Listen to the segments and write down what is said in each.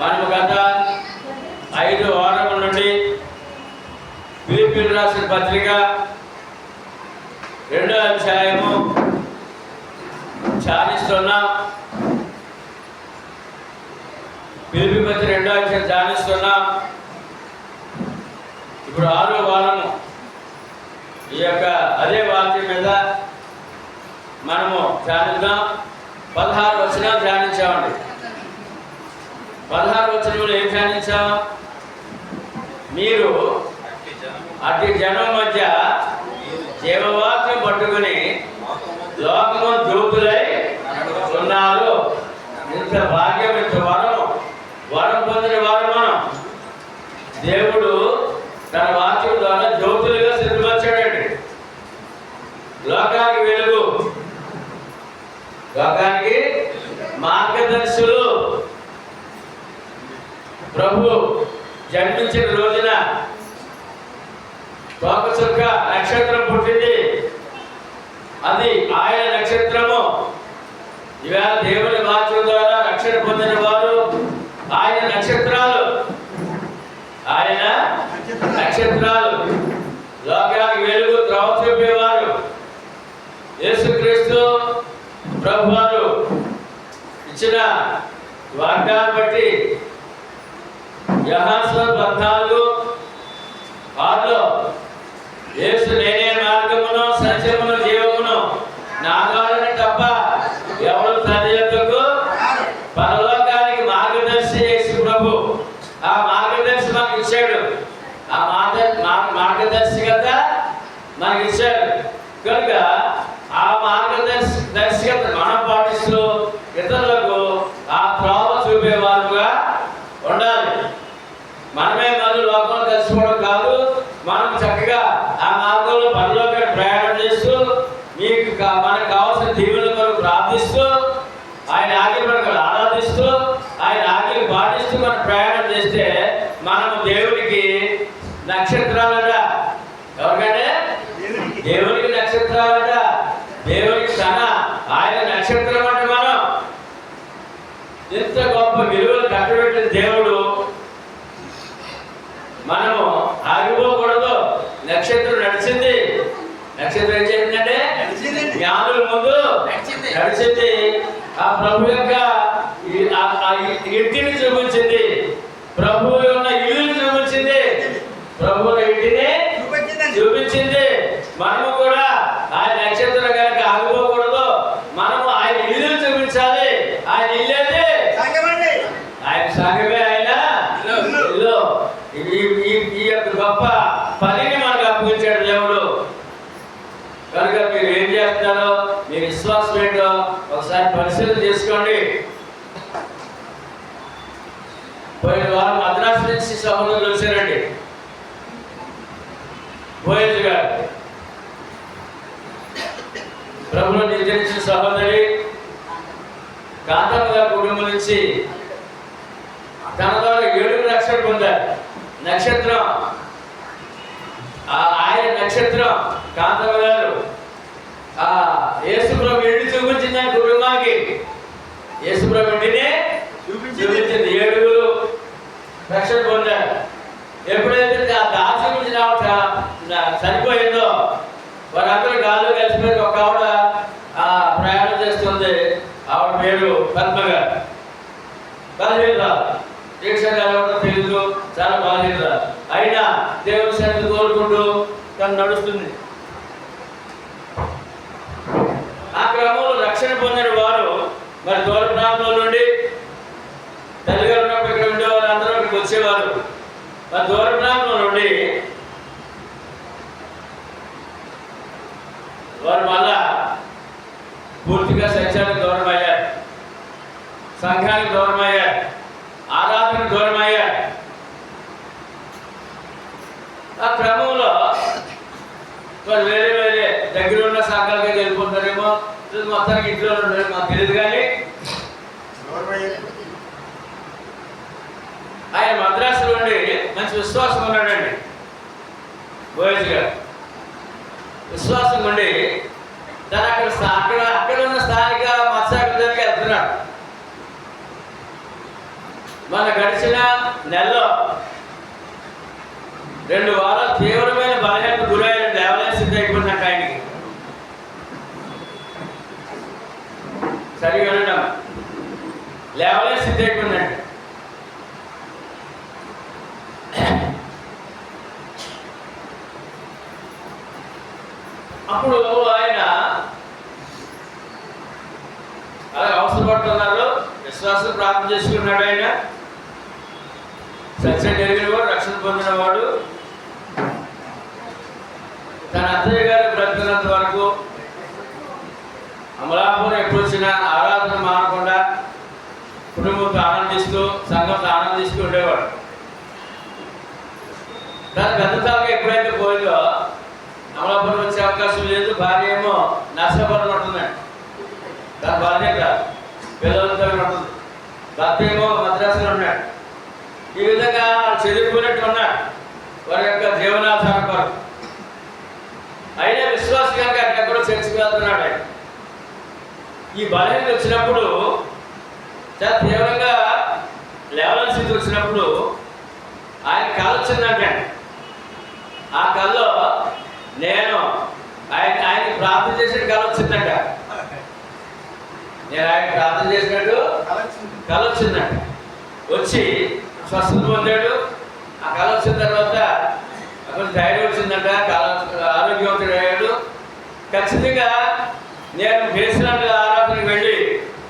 మనము గత 5 వారముల నుండి ఫిలిప్పీయులకు రాసిన పత్రిక 2వ అధ్యాయము ధ్యానిస్తున్నాం. ఫిలిప్పీ పత్రిక 2వ అధ్యాయం ధ్యానిస్తున్నాం. ఇప్పుడు 6వ వారము ఈ యొక్క అదే వాక్యం మీద మనము ధ్యానిద్దాం. 16 వచనాలు ధ్యానించామండి. 16 వచనంలో ఏం ధ్యానించాం? మీరు అతి జనం మధ్య జీవవాక్యం పట్టుకుని లోకము జ్యోతులై ఉన్నారు. ఇంత భాగ్యం, ఇంత వరం పొందిన వారు మనం. దేవుడు తన వాక్యం ద్వారా జ్యోతులుగా సిద్ధపరిచాడండి. లోకానికి వెలుగు, లోకానికి మార్గదర్శులు. ప్రభు జన్మించిన రోజున తోకచుక్క నక్షత్రం పుట్టింది. అది ఆయన నక్షత్రము. ఇవాళ దేవుని వాక్యం ద్వారా రక్షణ పొందిన వారు ఆయన నక్షత్రాలు. ఆయన నక్షత్రాలు లోకానికి వెలుగు, త్రోవ చూపేవారు. యేసుక్రీస్తు ప్రభువారు ఇచ్చిన వాగ్దానం బట్టి యోహాను 14:6 యేసు నేనే మార్గమును సత్యమును జీవమును, నా ద్వారానే తప్ప ఎవరు తండ్రి యొద్దకు పరలోకానికి మార్గదర్శి యేసు ప్రభు. ఆ మార్గదర్శి మనకు ఇచ్చాడు. ఆ మార్గదర్శకత మనకి ఇచ్చాడు. కనుక ఆ మార్గదర్శకత మనం పాటిస్తూ ఇతరులకు ఆ త్రోవ చూపేవారుగా ఉండాలి. మనమే మనం లోకంలో కలిసిపోవడం కాదు. మనం చక్కగా ఆ మార్గంలో పరలోకానికి ప్రయాణం చేస్తూ మీకు మనకు కావాల్సిన దీవెనల కొరకు ప్రార్థిస్తూ ఆయన ఆజ్ఞలను ఆరాధిస్తూ ఆయన ఆజ్ఞలు పాటిస్తూ మనం ప్రయాణం చేస్తే మనము దేవునికి నక్షత్రాలట. ఎవరికంటే దేవునికి నక్షత్రాలట. దేవునికి ఆయన నక్షత్రం అంటే మనం. ఇంత గొప్ప విలువలు కట్టబెట్టిన దేవుడు మనము ఆగిపోకూడదు. నక్షత్రం నడిచింది. నక్షత్రం ఏం చేసిందంటే జ్ఞానుల ముందు నడిచింది. ఆ ప్రభు యొక్క ఇంటిని చూపించింది. ప్రభు ఉన్న ఇల్లుని చూపించింది. ప్రభు ఇంటిని చూపించింది. మనము కూడా ఆయన నక్షత్రం కనుక ఆగిపోకూడదు. మనము ఆయన ఇల్లుని చూపించాలి. ఆయన ఇల్లు అయితే ఆయన సంఘమే. ఆయన ఇల్లు. ఈ యొక్క గొప్ప పనిని మనకు అప్పగించాడు దేవుడు. కనుక మీరు ఏం చేస్తున్నారో, మీ విశ్వాసం ఏంటో ఒకసారి పరిశీలన చేసుకోండి. పోయిన వారం మద్రాసు నుంచి సహోదరులు వచ్చారండి. బోయజ్ గారు ప్రభువును నిజరించిన సహోదరి కాంతమ్మ గారి కుటుంబం నుంచి తన ద్వారా 7 రక్షణ పొందారు. నక్షత్రం ఆయన నక్షత్రం కాంతమ్మ గారు యేసుప్రభు ఇంటిని చూపించింది. ఆయన కుటుంబానికి యేసుప్రభు ఇంటిని చూపించింది. 7 రక్షణ పొందారు. ఎప్పుడైతే ఆ దారి చూపించిన సరిపోయిందో వారందరూ గాల్లో కలిసిపోయి ఒక ఆవిడ ప్రయాణం చేస్తుంది. ఆవిడ పేరు పద్మ గారు. బలహీనరాలు, దీక్ష తెలియదు, చాలా బలహీనరాలు. అయినా దేవుని సన్నిధి కోరుకుంటూ తను నడుస్తుంది. ఆ క్రమంలో రక్షణ పొందిన వారు మరి దూర ప్రాంతం నుండి తల్లిగారు ఉన్నప్పుడు ఇక్కడ ఉండేవారు అందరూ ఇక్కడికి వచ్చేవారు. మరి దూర ప్రాంతం నుండి వారు మళ్ళా పూర్తిగా సత్యానికి దూరం అయ్యారు, సంఘానికి దూరం అయ్యారు, ఆరాధనకు దూరం అయ్యారు. ఆ క్రమంలో వారు వేరే వేరే దగ్గర ఉన్న సంఘాలకి వెళ్ళిపోతారేమో, మొత్తానికి ఇంట్లో ఉండేది మాకు తెలియదు. కానీ ఆయన మద్రాసులో ఉండి మంచి విశ్వాసం ఉన్నాడండి. బోయజ్ గారు విశ్వాసం ఉండి తను అక్కడ ఉన్న స్థానిక మత్స్యకారుల దగ్గరికి వెళ్తున్నాడు. మన గడిచిన నెలలో 2 వారాలు తీవ్రమైన బలహీనతకు గురైన లేవలేని స్థితి అయిపోయిందంట ఆయనకి. సరిగా వినడం, లేవలేని స్థితి అయిపోయిందంట. అప్పుడు ఆయన అలా అవసరపడుతున్నారు, విశ్వాసం ప్రార్థన చేసుకున్నాడు. ఆయన సత్యం జరిగిన వాడు, రక్షణ పొందినవాడు. తన అత్తయ్య గారు బ్రతికినంత వరకు అమలాపురం ఎప్పుడు వచ్చినా ఆరాధన మానకుండా కుటుంబంతో ఆనందిస్తూ, సంఘంతో ఆనందిస్తూ ఉండేవాడు. తన గతకాలంగా ఎప్పుడైతే పోయిందో అమలాపురం వచ్చే అవకాశం లేదు. భార్య ఏమో నర్సాపురం ఉంటుందండి, తన బాధ్యత పిల్లలతో ఉంటుంది. భర్త ఏమో మద్రాసులో ఉన్నాడు. ఈ విధంగా చెదిరిపోయినట్టు ఉన్నాడు వారి యొక్క జీవనాధారం కొరకు. అయినా విశ్వాసం కనుక అక్కడెక్కడో చర్చకు వెళ్తున్నాడు. ఆయన ఈ బలహీనత వచ్చినప్పుడు, చాలా తీవ్రంగా లేవలేని స్థితి వచ్చినప్పుడు ఆయన కళ వచ్చిందంటే, ఆ కళలో నేను ఆయనకి ప్రార్థన చేసిన కళ వచ్చిందంట. నేను ఆయన ప్రార్థన చేసినట్టు కళ వచ్చిందంట. వచ్చి స్వస్థత పొందాడు. ఆ కళ వచ్చిన తర్వాత కొంచెం ధైర్యం వచ్చిందంట, ఆరోగ్యవంతుడు అయ్యాడు. ఖచ్చితంగా నేను దేశాల ఆరాధనకు వెళ్ళి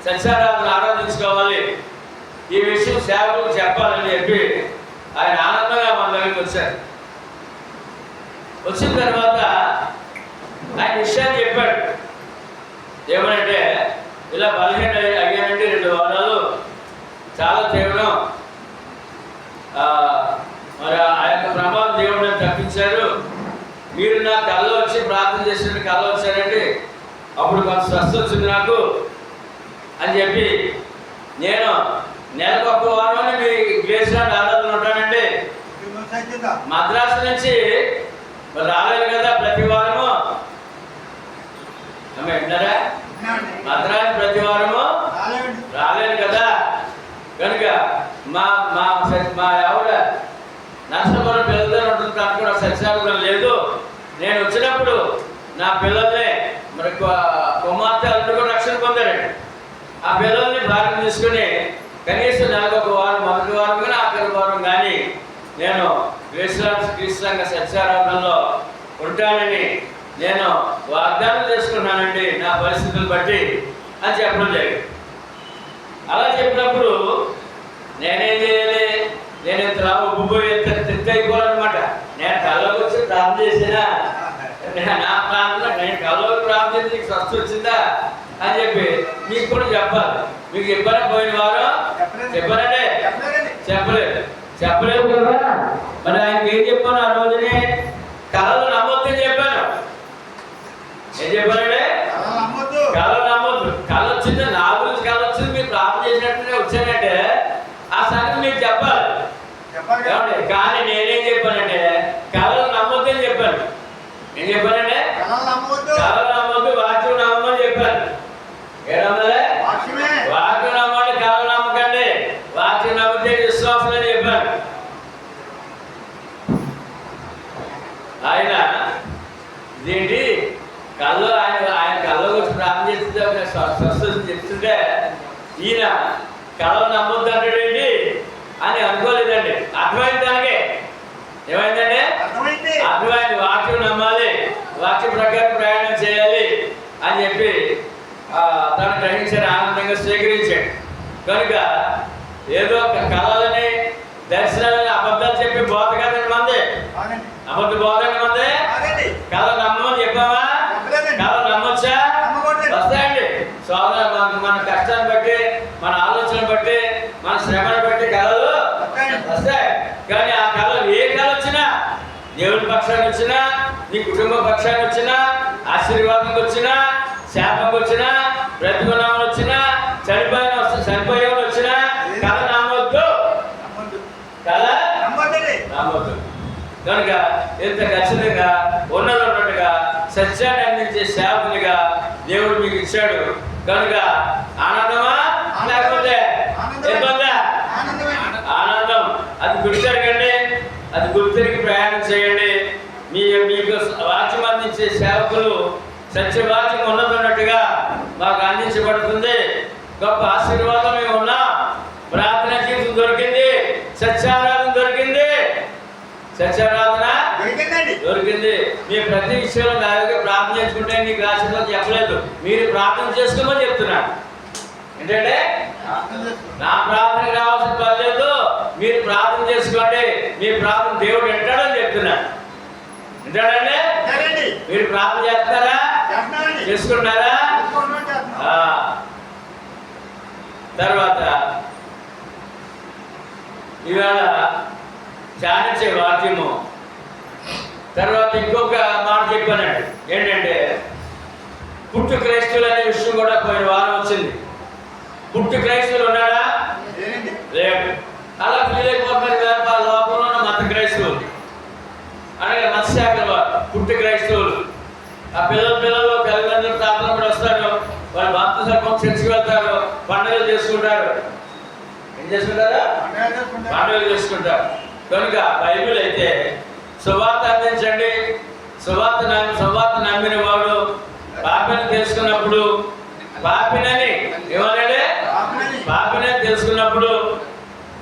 సత్యారాధన ఆరాధించుకోవాలి, ఈ విషయం సేవకులకు చెప్పాలని చెప్పి ఆయన ఆనందంగా మన దగ్గరికి వచ్చారు. వచ్చిన తర్వాత ఆయన విషయాన్ని చెప్పాడు. ఏమనంటే, ఇలా బలహీన అయ్యానంటే 2 వారాలు చాలా తీవ్రం, మరి ఆ యొక్క ప్రమాదం దేవుడు తప్పించారు. మీరు నా కళ్ళలో వచ్చి ప్రార్థన చేసినట్టు కళ్ళ వచ్చారండి, అప్పుడు కొంత స్వస్థ వచ్చింది నాకు అని చెప్పి, నేను నెలకు 1 వారం మీ గ్లేసిలాంటి ఆరాధన ఉంటానండి. మద్రాసు నుంచి రాలేదు కదా ప్రతి వారము, విన్నారా? మద్రాసు ప్రతి వారము రాలేదు కదా. కనుక మా మా మా ఆవిడ నర్సాపురం పిల్లలతో ఉంటుంది, తను కూడా సత్యాగ్రహం లేదు. నేను వచ్చినప్పుడు నా పిల్లల్ని, మరి కుమార్తె అల్లుడు కూడా రక్షణ పొందారండి. ఆ పిల్లల్ని భార్యను తీసుకుని కనీసం నెలకు 1 వారం, మొదటి వారం కానీ ఆఖరి వారం కానీ నేను క్రీస్తులంగా సత్యారాధనలో ఉంటానని నేను వాగ్దానం చేసుకున్నానండి, నా పరిస్థితులు బట్టి అని చెప్పడం జరిగింది. అలా చెప్పినప్పుడు నేనేం చేయాలి? నేను ఇంతలా ఉబ్బిపోయి తిత్తి అయిపోవాలన్నమాట. నేను కళ్ళలోకి వచ్చి ప్రార్థన చేసినా, నా ప్రార్థన నేను కళ్ళలోకి ప్రార్థన చేసి నీకు స్వస్థ వచ్చిందా అని చెప్పి మీకు కూడా చెప్పాలి. మీకు చెప్పారా? పోయిన వారం చెప్పారంటే చెప్పలేదు కదా. మరి ఆయనకి ఏం చెప్పాను ఆ రోజునే? కళలు నమ్మొద్దని చెప్పాను. ఏం చెప్పానంటే, కళలు నమ్మొద్దు. కళ వచ్చింది, నా గురించి కళ వచ్చింది, మీరు ప్రార్థన చేసినట్టునే వచ్చానంటే ఆ సంగతి మీకు చెప్పాలి. కానీ నేనేం చెప్పానంటే, కళలు నమ్మొద్దని చెప్పాను. ఏం చెప్పానంటే, కళలు నమ్మొద్దు, వాక్యం నమ్మని చెప్పాను. ఏమన్నదే? వాక్యం నమ్మండి, కళలు నమ్మకండి. వాక్యం నమ్మితే విశ్వాసం అని చెప్పాను. ఆయన ఇదేంటి కళ్ళు, ఆయన కళ్ళ గురించి ప్రార్థన చేస్తుంటే స్వస్థ చెప్తుంటే ఈయన కళలు నమ్మొద్దు అంటాడేంటి అని అనుకోలేదండి. అర్థమైంది దానికే. ఏమైందంటే అర్థమైంది, వాక్యం నమ్మాలి, వాక్యం ప్రకారం ప్రయాణం చేయాలి అని చెప్పి తను గ్రహించాడు, ఆనందంగా స్వీకరించాడు. కనుక ఏదో కళలని, దర్శనాలని అబద్ధాలు చెప్పి బోధ కదండి మంది, అబద్ధ బోధండి మంది. కళ నమ్మని చెప్పామా? కళ నమ్మొచ్చా? వస్తాయండి. సోదరు మన కష్టాన్ని బట్టి, మన ఆలోచన బట్టి, మన శ్రమను బట్టి కళలు వస్తాయి. కానీ ఆ కళలు ఏ కళ వచ్చినా, దేవుని పక్షాన్ని వచ్చినా, నీ కుటుంబ పక్షాన్ని వచ్చినా, ఆశీర్వాదం వచ్చినా, శాపం వచ్చినా, ప్రతిగుణాలు వచ్చినా, చనిపోయేవాళ్ళు వచ్చినా కళ నమ్మొద్దు. కళ నమ్మొద్దు. కనుక ఇంత ఖచ్చితంగా ఉన్నట్టుగా సత్యాన్ని అందించే సేవకునిగా దేవుడు మీకు ఇచ్చాడు. కనుక ఆనందమా లేకపోతే ఇబ్బందా? గుర్తిరిగి ప్రయాణం చేయండి. మీకు వాక్యం అందించే సేవకులు సత్యవాక్యం ఉన్నట్టుగా మాకు అందించబడుతుంది. గొప్ప ఆశీర్వాదం మేము ఉన్నాం. ప్రార్థన జీవితం దొరికింది, సత్యారాధన దొరికింది, సత్యారాధన దొరికింది. మీరు ప్రతి విషయంలో నా దగ్గర ప్రార్థన చేసుకుంటే నీకు రాష్ట్రంలో చెప్పలేదు, మీరు ప్రార్థన చేసుకోమని చెప్తున్నాను. ఏంటంటే నా ప్రార్థన కావాల్సిన పని లేదు, మీరు ప్రార్థన చేసుకోండి, మీ ప్రార్థన దేవుడు వింటాడని చెప్తున్నాను. వింటాడండి? మీరు ప్రార్థన చేస్తారా? చేసుకుంటారా? తర్వాత ఇవాళ ధ్యానించే వాక్యము తర్వాత ఇంకొక మాట చెప్పానండి. ఏంటంటే పుట్టు క్రైస్తవులు అనే విషయం కూడా పోయిన వారం వచ్చింది. పుట్టు క్రైస్తవులు ఉన్నాడా? లేదు. అలా ఫీల్ అయిపోతున్నారు వాళ్ళ లోపల ఉన్న మత క్రైస్తవులు, అనగా మత్స్యాకుల వారు పుట్టు క్రైస్తవులు. ఆ పిల్లలు తల్లిదండ్రులు తాతలు కూడా వస్తారు, వాళ్ళు భక్త సర్పం చర్చికి వెళ్తారు, పండుగలు చేసుకుంటారు. ఏం చేసుకుంటారా? పండుగలు చేసుకుంటారు. కనుక బైబిల్ అయితే సువార్త అందించండి, సువార్త నమ్మిన వాడు పాపిని తెలుసుకున్నప్పుడు, పాపినని ఏమన్నాడే? పాపినని తెలుసుకున్నప్పుడు,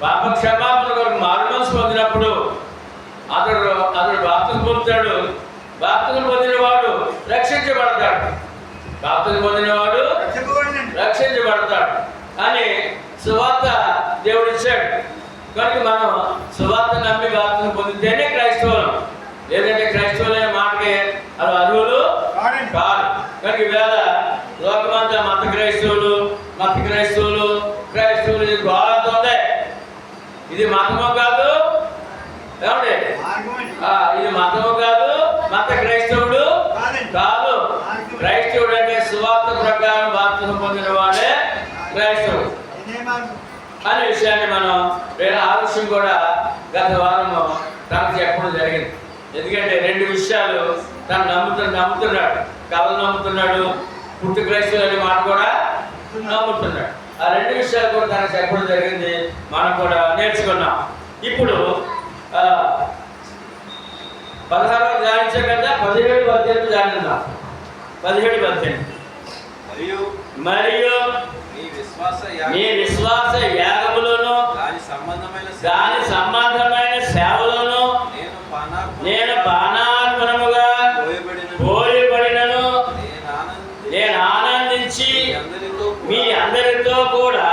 పాప క్షమాపణ కొరకు మారుమనసు పొందినప్పుడు అతడు బాప్తిజం పొందుతాడు. బాప్తిజం పొందిన వాడు రక్షించబడతాడు. బాప్తిజం పొందిన వాడు రక్షించబడతాడు అని సువార్త దేవుడు ఇచ్చాడు. కనుక మనం సువార్త నమ్మి బాప్తిజం పొందితేనే క్రైస్తవులం, లేదంటే క్రైస్తవులైన మాటకి అది అర్హులు కాదు. కనుక ఈవేళ లోకమంతా మత క్రైస్తవులు గోళంతో ఉంది. ఇది మతము కాదు, ఏమండి? ఇది మతము కాదు, మత క్రైస్తవుడు కాదు. క్రైస్తవుడు అంటే సువార్త ప్రకారం బాప్తిజం పొందిన వాడే క్రైస్తవుడు అనే విషయాన్ని మనం ఆ విషయం కూడా గత వారము తనకు చెప్పడం జరిగింది. ఎందుకంటే రెండు విషయాలు తను నమ్ముతున్నాడు. కళలు నమ్ముతున్నాడు, పుట్టు క్రైస్తవులు అనే మాట కూడా నమ్ముతున్నాడు. ఆ రెండు విషయాలు కూడా తనకు చెప్పడం జరిగింది. మనం కూడా నేర్చుకున్నాం. ఇప్పుడు 16 ధ్యానించాం కదా, 17-18 ధ్యానిద్దాం. 17-18 మరియు మీ విశ్వాస యాగములను దాని సంబంధమైన సేవలను నేను పానార్పణముగా పోయబడినను నేను ఆనందించి మీ అందరితో కూడా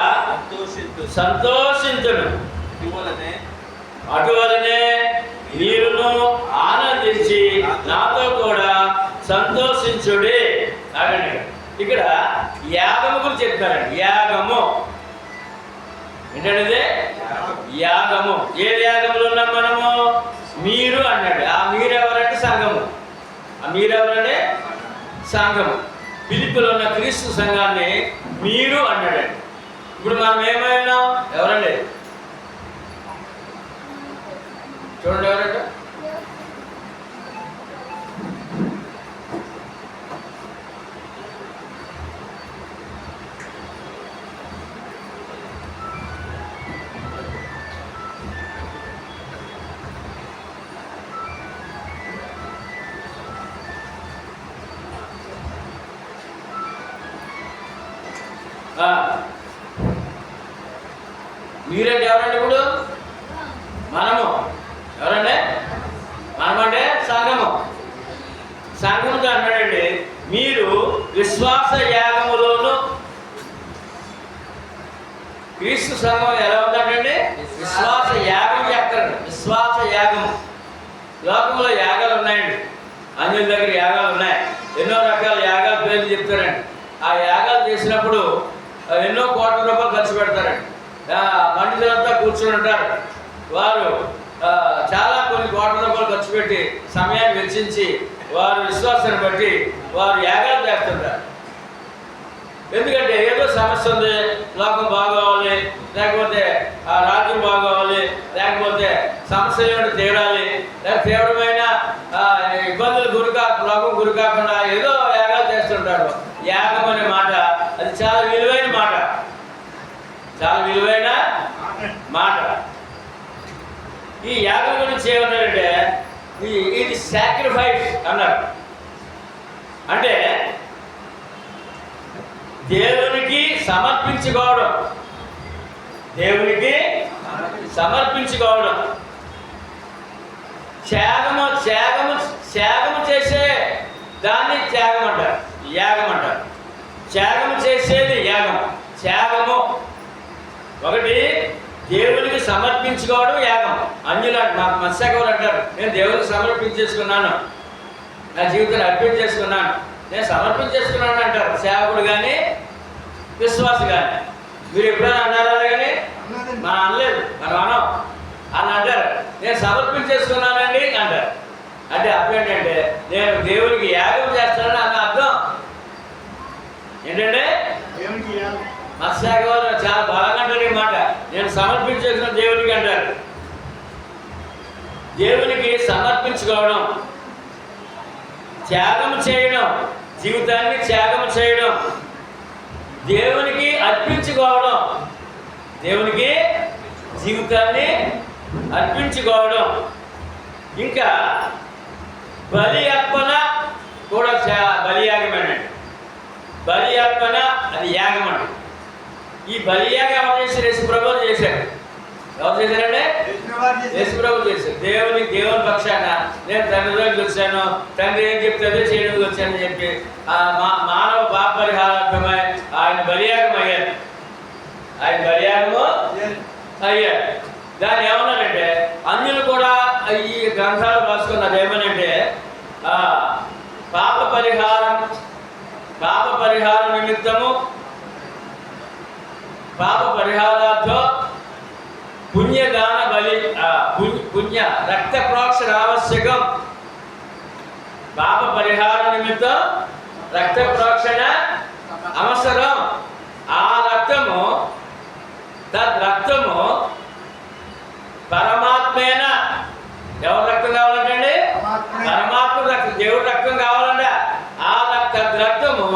సంతోషించును. అటువలనే మీరును ఆనందించి నాతో కూడా సంతోషించుడి. అనండి. ఇక్కడ యాగము గురించి చెప్తారండి. యాగము ఏంటంటే యాగము. ఏ యాగములు ఉన్నాం మనము? మీరు అన్నాడు. ఆ మీరు ఎవరంటే సంఘము. ఆ మీరు ఎవరంటే సంఘము. ఫిలిప్పీలో ఉన్న క్రీస్తు సంఘాన్ని మీరు అన్నాడండి. ఇప్పుడు మనం ఏమైనా ఎవరండి? చూడండి, ఎవరంటే మీరంటే ఎవరండి? ఇప్పుడు మనము ఎవరండి? మనమంటే సంఘము. సంఘముతో అన్నాడండి మీరు విశ్వాస యాగములోను. క్రీస్తు సంఘం ఎలా ఉందండి? విశ్వాస యాగం చేస్తారండి. విశ్వాస యాగము. లోకంలో యాగాలు ఉన్నాయండి, అన్యుల దగ్గర యాగాలు ఉన్నాయి, ఎన్నో రకాల యాగాల పేర్లు చెప్తారండి. ఆ యాగాలు చేసినప్పుడు ఎన్నో కోట్ల రూపాయలు ఖర్చు పెడతారండి. పండితులంతా కూర్చొని ఉంటారు. వారు చాలా కొన్ని కోట్ల రూపాయలు ఖర్చు పెట్టి సమయాన్ని వెచ్చించి వారు విశ్వాసాన్ని బట్టి వారు యాగాలు చేస్తుంటారు. ఎందుకంటే ఏదో సమస్య ఉంది, లోకం బాగోవాలి, లేకపోతే ఆ రాజ్యం బాగోవాలి, లేకపోతే సమస్యలు ఏమిటి తీరాలి, లేకపోతే తీవ్రమైన ఇబ్బందులు లోకం గురి కాకుండా ఏదో యాగాలు చేస్తుంటారు. యాగం అనే మాట అది చాలా విలువైన మాట, చాలా విలువైన మాట. ఈ యాగం గురించి ఏమన్నారంటే ఇది సాక్రిఫైస్ అన్నారు. అంటే దేవునికి సమర్పించుకోవడం, దేవునికి సమర్పించుకోవడం. త్యాగము చేసే దాన్ని త్యాగం అంటారు, యాగం అంటారు. త్యాగము చేసేది యాగం. త్యాగము ఒకటి దేవునికి సమర్పించుకోవడం యాగం. అన్యులు మాకు మత్స్యకవులు అంటారు, నేను దేవునికి సమర్పించేసుకున్నాను, నా జీవితాన్ని అర్పించేసుకున్నాను, నేను సమర్పించేసుకున్నాను అంటారు సేవకుడు కానీ విశ్వాసి కానీ. మీరు ఎప్పుడైనా అన్నారా? కానీ మనం అనలేదు, మనం అనం అని అంటారు. నేను సమర్పించేసుకున్నానండి అంటారు. అంటే అర్థం ఏంటంటే నేను దేవునికి యాగం చేస్తానని అన్న అర్థం ఏంటంటే మత్స్యకవులు చాలా బలంగా అంటారు ఈ మాట. నేను సమర్పించేసిన దేవునికి అంటారు. దేవునికి సమర్పించుకోవడం, త్యాగం చేయడం, జీవితాన్ని త్యాగం చేయడం, దేవునికి అర్పించుకోవడం, దేవునికి జీవితాన్ని అర్పించుకోవడం. ఇంకా బలి అర్పణ కూడా బలియాగమేనండి. బలి అర్పణ అది యాగం అండి. ఈ బలియాగం ఎవరు చేశారు? యేసుప్రభు చేశారు. ఎవరు చేశారంటే యేసుప్రభు చేశారు. దేవుని పక్షాన నేను తండ్రి దగ్గరికి వచ్చాను, తండ్రి ఏం చెప్తే అదే చేయడానికి వచ్చానని చెప్పి మానవ పాప పరిహారార్థమై ఆయన బలియాగం అయ్యారు. ఆయన బలియాగము అయ్యారు. దాన్ని ఏమన్నారంటే అన్యులు కూడా ఈ గ్రంథాలు రాసుకున్నారు. ఏమనంటే పాప పరిహారం నిమిత్తము, పాప పరిహారార్థం పుణ్యదాన బలి, పుణ్య రక్త ప్రోక్షణ ఆవశ్యకం. పాప పరిహార నిమిత్తం రక్త ప్రోక్షణ అవసరం. ఆ రక్తము రక్తము పరమాత్మేన. ఎవరి రక్తం కావాలంటండి? పరమాత్మ రక్తం, దేవుడి రక్తం కావాలంట. ఆ రక్తము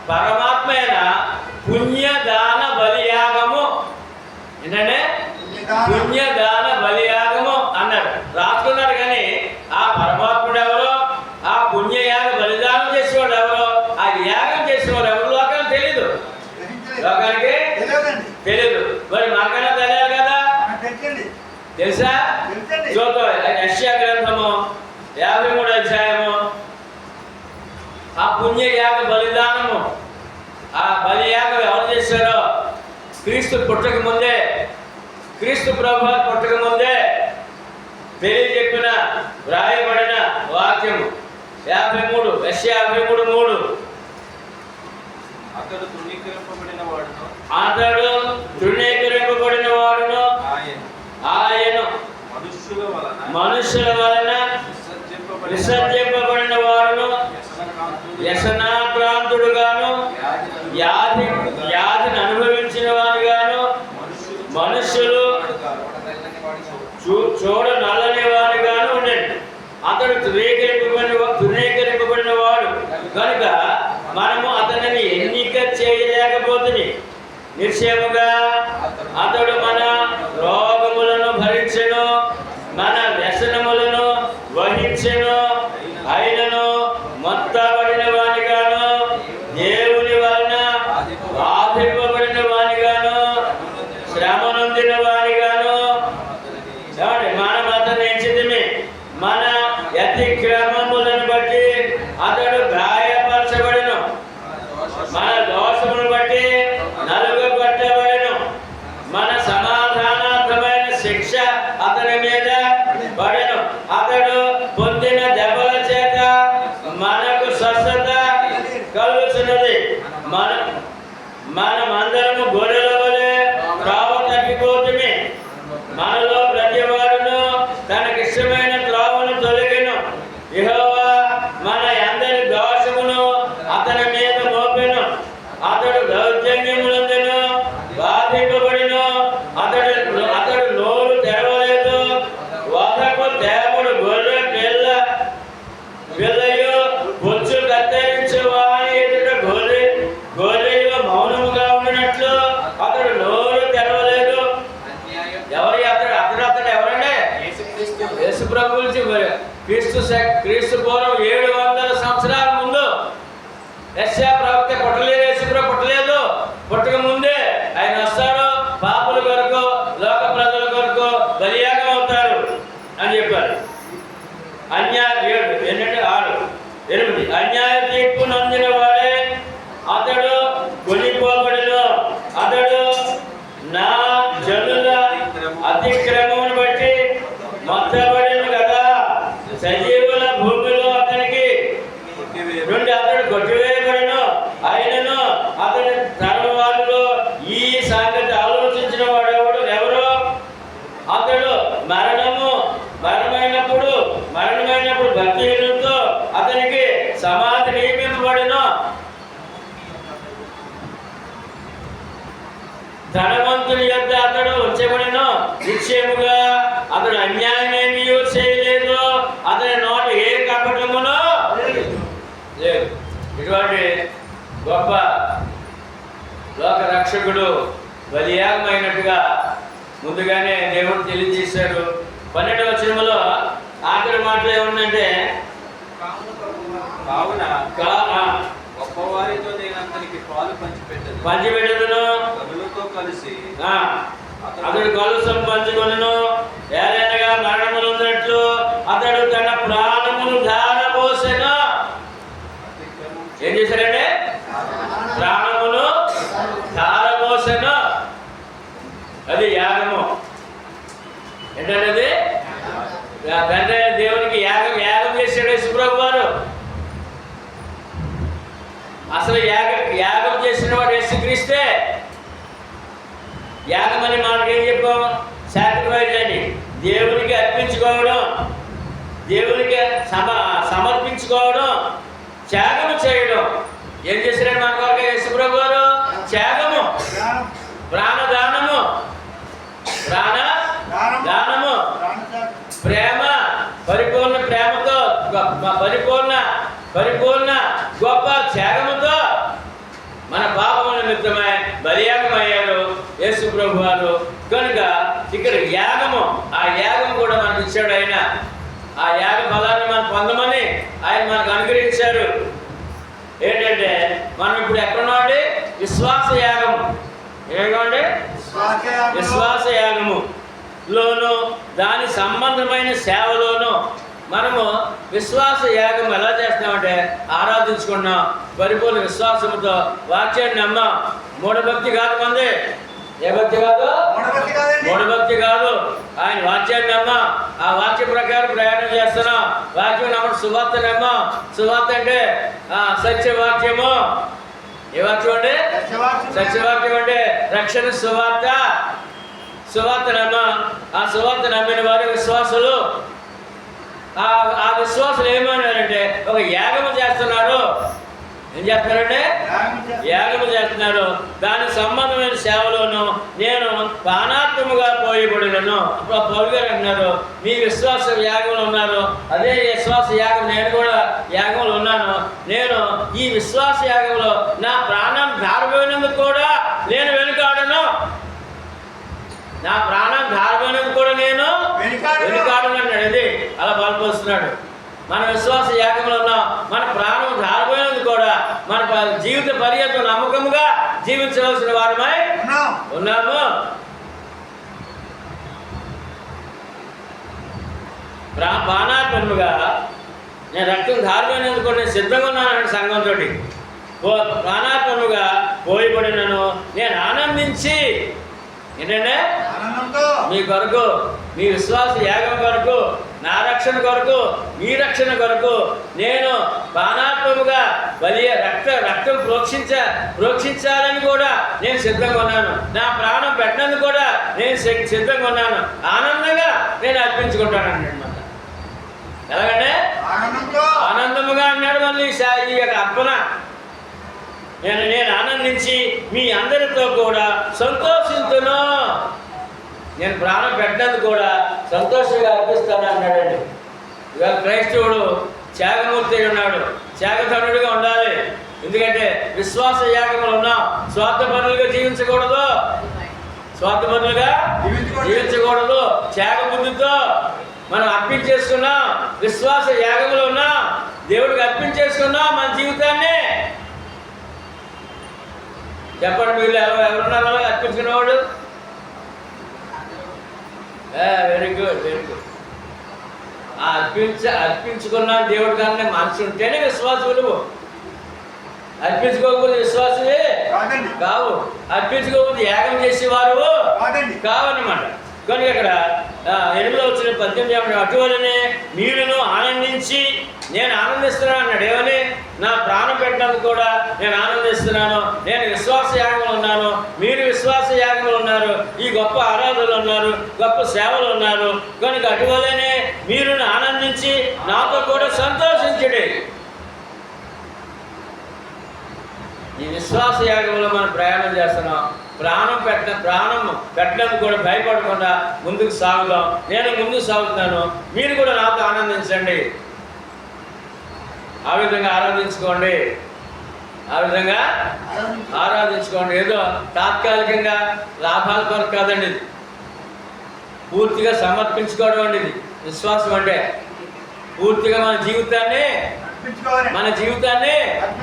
పరమాత్మైన పుణ్యదాన బలియాగము. ఏంటంటే పుణ్యదాన బలియాగము అన్నారు, రాసుకున్నారు. కానీ ఆ పరమాత్ముడు ఎవరో, ఆ పుణ్యయాగ బలిదానం చేసేవాడు ఎవరో, ఆ యాగం చేసేవాడు ఎవరు లోకానికి తెలీదు. లోకానికి తెలీదు. మరి మనకన్నా తెలియాలి కదా, తెలుసా? చూద్దాం. యెషయా గ్రంథము 53వ అధ్యాయము. ఆ పుణ్యయాగ బలిదానము, ఆ బలియాగం ఎవరు చేశారో క్రీస్తు పుట్టక ముందే, క్రీస్తు ప్రభు పుట్టక ముందే తెలియజెప్పిన వ్రాయబడిన వాక్యము 53, యెషయా 53:3. అతడు తృణీకరింపబడిన వాడును ఆయన మనుష్యుల వలన విసర్జింపబడిన వాడును, వ్యసనాక్రాంతుడుగాను, వ్యాధిని అనుభవించిన వాడుగాను, మనుష్యులు చూడ నల్లని వాడుగాను ఉండండి. అతడు తృణీకరింపబడిన వాడు కనుక మనము అతనిని ఎన్నిక చేయలేకపోతుంది. నిశ్చయముగా అతడు మన రోగములను భరించెను, మన వ్యసనములను వహించెను. అయినను మొత్తబడిన వానిగాను, దేవుని వలన బాధింపబడిన వానిగాను, శ్రమ నొందిన వానిగాను మనం అతన్ని ఎంచితిమి. మన అతిక్రమములను బట్టి అతడు గాయపరచబడెను, మన దోషములను బట్టి నలుగగొట్టబడెను. మన సమాధానార్థమైన శిక్ష అతని మీద పడెను. అతడు పొందిన దెబ్బల చేత మనకు స్వస్థత కలుగుతున్నది. మనమందరము గొర్రెల వలె త్రోవ తప్పిపోతుంది. మనలో ప్రతివాడును తనకిష్టమైన త్రోవను తొలగెను. యెహోవా మన అందరి దోషమును అతని మీద మోపెను. అతడు దౌర్జన్యములందును బాధింపబడిను. అతడు నోరు తెరవలేదు. వధకు తేబడు గొర్రె యేసు ప్రభు నుంచి క్రీస్తు పూర్వం 700 సంవత్సరాల ముందు యెషయా ప్రవక్త పుట్టలేదు, యేసు ప్రభు పుట్టలేదు. పుట్టక ముందే ఆయన వస్తాడు, పాపుల కొరకు లోక ప్రజల కొరకు బలియాగం అవుతారు అని చెప్పారు. అన్యాయ తీర్పు నందిన వాడే అతడు కొనిపోబడును. అతడు నా జనుల అతిక్రమమును బట్టి మొత్తబడిను కదా. సజీవుల భూమిలో అతనికి నుండి అతడు కొట్టివేయబడిను. అయినను అతని తరం వారిలో ఈ సంగతి ఆలోచించిన వాడెవడు ఎవరు? అతడు మరణమైనప్పుడు భక్తిహీనులతో అతనికి సమాధి నియమింపబడిను. ధనవంతుని యొద్ద అతడు ఉంచబడిను. నిశ్చయముగా అతడు అన్యాయమేమీ చేయలేదు, అతని నోట ఏ కపటమును లేదు. ఇటువంటి గొప్ప లోక రక్షకుడు బలియాగమైనట్టుగా ముందుగానే దేవుడు తెలియజేశాడు. 12వ వచనములో ఆఖరి మాటలు ఏముందంటే, కావున గొప్పవారితో నేను అతనికి పాలు పంచిపెట్టదును, కనులతో కలిసి అతడు కలుసం పంచుకొనును. ఏలైనగా మరణములు ఉన్నట్లు అతడు తన ప్రాణమును ధారపోసెను. ఏం చేశాడంటే ప్రాణమును ధారపోసెను. అది యాగము. ఏంటంటే తండ్రి దేవునికి యాగం చేశాడు యేసుప్రభు వారు. అసలు యాగం చేసిన వాడు యేసుక్రీస్తే. యాగం అని మనకి ఏం చెప్పాం? సాక్రిఫైస్ అని, దేవునికి అర్పించుకోవడం, దేవునికి సమర్పించుకోవడం, త్యాగము చేయడం. ఏం చేశారండి మన కొరకు యేసుప్రభు వారు? త్యాగము, ప్రాణదానము, దానము, ప్రేమ, పరిపూర్ణ ప్రేమతో, పరిపూర్ణ గొప్ప త్యాగముతో మన పాపముల నిమిత్తమై బలియాగమయ్యారు యేసు ప్రభు వారు. కనుక ఇక్కడ యాగము, ఆ యాగం కూడా మనకు ఇచ్చాడు ఆయన. ఆ యాగ ఫలాన్ని మనం పొందమని ఆయన మనకు అనుగ్రహించారు. ఏంటంటే మనం ఇప్పుడు ఎక్కడున్నామండి? విశ్వాస యాగం. ఏమండి? విశ్వాస యాగము లోను దాని సంబంధమైన సేవలోను మనము విశ్వాస యాగం ఎలా చేస్తున్నామంటే ఆరాధించుకున్నాం పరిపూర్ణ విశ్వాసంతో, వాక్యాన్ని నమ్మాం. మూఢభక్తి కాదు మంది. ఏ భక్తి కాదు? మూఢభక్తి కాదు. ఆయన వాక్యాన్ని నమ్మాం, ఆ వాక్య ప్రకారం ప్రయాణం చేస్తున్నాం. వాక్యం నమ్మడం, సువార్త నమ్మాం. సువార్త అంటే సత్యవాక్యము. ఏ వాక్యం అంటే? సత్యవాక్యం అంటే రక్షణ సువార్త. సువార్త నమ్మాం. ఆ సువార్త నమ్మిన వారు విశ్వాసులు. ఆ విశ్వాసులు ఏమన్నారంటే ఒక యాగము చేస్తున్నారు. ఏం చేస్తున్నారంటే యాగము చేస్తున్నారు. దానికి సంబంధమైన సేవలోను నేను పానాత్మముగా పోయబడినను. అప్పుడు పౌలు గారు అంటున్నారు, మీ విశ్వాస యాగంలో ఉన్నారు, అదే విశ్వాస యాగం నేను కూడా యాగంలో ఉన్నాను. నేను ఈ విశ్వాస యాగంలో నా ప్రాణం ధారపోయినందుకు కూడా నేను వెనుకాడను. నా ప్రాణం ధారపోయినందుకు కూడా నేను వెనుకాడను అన్నాడు. అది అలా బలపరుస్తున్నాడు. మన విశ్వాస యాగంలో ఉన్నాం. మన ప్రాణం ధారపోయినందుకు కూడా మన జీవిత పర్యంతం నమ్మకముగా జీవించవలసిన వారమై ఉన్నాము. ప్రాణాత్మముగా నేను రక్తం ధారపోయినందుకు కూడా నేను సిద్ధంగా ఉన్నానంటే సంఘంతో ప్రాణాత్మముగా పోయబడినను నేను ఆనందించి ఏంటంటే మీ కొరకు, మీ విశ్వాస యాగం కొరకు, నా రక్షణ కొరకు, మీ రక్షణ కొరకు నేను ప్రాణాత్మముగా రక్తం ప్రోక్షించాలని కూడా నేను సిద్ధంగా ఉన్నాను. నా ప్రాణం పెట్టడానికి కూడా నేను సిద్ధంగా ఉన్నాను. ఆనందంగా నేను అర్పించుకుంటాను అన్నమాట. ఎలాగంటే ఆనందముగా అన్నాడు. మళ్ళీ ఈ యొక్క అర్పణ నేను ఆనందించి మీ అందరితో కూడా సంతోషించును. నేను ప్రాణం పెట్టడానికి కూడా సంతోషంగా అర్పిస్తాను అన్నాడండి. ఇవాళ క్రైస్తవుడు త్యాగమూర్తి ఉన్నాడు, త్యాగధనుడిగా ఉండాలి. ఎందుకంటే విశ్వాస యాగంలో ఉన్నాం. స్వార్థపరులుగా జీవించకూడదు, త్యాగ బుద్ధితో మనం అర్పించేసుకున్నాం, విశ్వాస యాగంలో ఉన్నాం, దేవుడికి అర్పించేసుకున్నాం మన జీవితాన్ని. చెప్పండి, మీరు ఎవరున్నారు అర్పించుకునేవాడు? Very good, very good. అర్పించుకున్న దేవుడి కానీ మనసు ఉంటేనే విశ్వాసం విలువ. అర్పించుకోకపోతే విశ్వాసమే కావు. అర్పించుకోకపోతే యాగం చేసేవారు కావన్నమాట. కనుక ఇక్కడ 8వ వచనం 18 అటువలనే మీరును ఆనందించి, నేను ఆనందిస్తున్నాను అన్నాడు. ఏమని? నా ప్రాణం పెట్టడానికి కూడా నేను ఆనందిస్తున్నాను. నేను విశ్వాస యాగంలో ఉన్నాను, మీరు విశ్వాస యాగంలో ఉన్నారు, ఈ గొప్ప ఆరాధనలు ఉన్నారు, గొప్ప సేవలు ఉన్నారు. కనుక అటువలనే మీరును ఆనందించి నాతో కూడా సంతోషించండి. ఈ విశ్వాస యాగంలో మనం ప్రయాణం చేస్తున్నాం. ప్రాణం పెట్టడానికి కూడా భయపడకుండా ముందుకు సాగుదాం. నేను ముందుకు సాగుతున్నాను, మీరు కూడా నాతో ఆనందించండి. ఆ విధంగా ఆరాధించుకోండి, ఆ విధంగా ఆరాధించుకోండి. ఏదో తాత్కాలికంగా లాభాల కొరకు కాదండి, ఇది పూర్తిగా సమర్పించుకోవడం అండి. ఇది విశ్వాసం అంటే పూర్తిగా మన జీవితాన్ని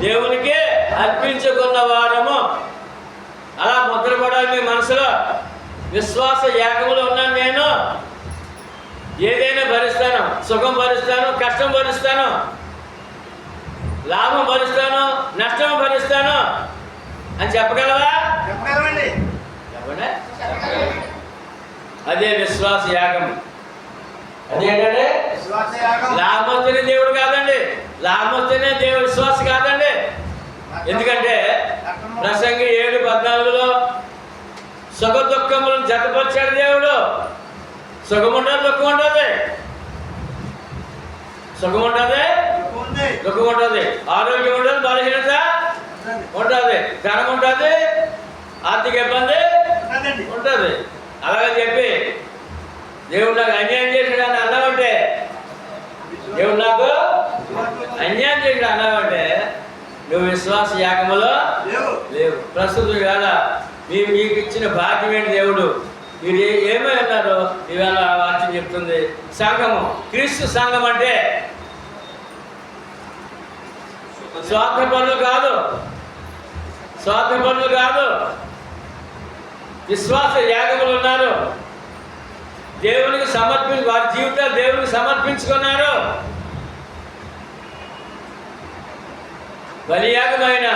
దేవునికి అర్పించుకున్న వారము. అలా ముద్రపడాలి మీ మనసులో. విశ్వాస యాగంలో ఉన్నాను నేను, ఏదైనా భరిస్తాను, సుఖం భరిస్తాను, కష్టం భరిస్తాను, లాభం భరిస్తాను, నష్టం భరిస్తాను అని చెప్పగలవా? చెప్పండి. అదే విశ్వాస యాగం. అదేంటంటే లాభం వస్తేనే దేవుడు కాదండి, లాభం వస్తేనే దేవుడు విశ్వాస కాదండి. ఎందుకంటే ప్రసంగి 7:14 సుఖ దుఃఖములను జతపరిచాడు దేవుడు. సుఖం ఉంటుంది, దుఃఖం ఉంటుంది, సుఖం ఉంటుంది, దుఃఖం ఉంటుంది, ఆరోగ్యం ఉంటుంది, బలహీనత ఉంటుంది, ధనం ఉంటుంది, ఆర్థిక ఇబ్బంది ఉంటుంది. అలాగే చెప్పి దేవుడు నాకు అన్యాయం చేశాడు అని అన్నావంటే, దేవుడు నాకు అన్యాయం చేశాడు అన్నావంటే నువ్వు విశ్వాస యాగములో లేవు. ప్రస్తుతం ఇవాళ మీకు ఇచ్చిన భాగ్యం ఏంటి? దేవుడు మీరు ఏమై అన్నారు ఇవాళ వాక్యం చెప్తుంది. సంఘము, క్రీస్తు సంఘం అంటే స్వార్థ పనులు కాదు, విశ్వాస యాగములు ఉన్నారు. దేవునికి వారి జీవితాలు దేవునికి సమర్పించుకున్నారు. బలియాగమైన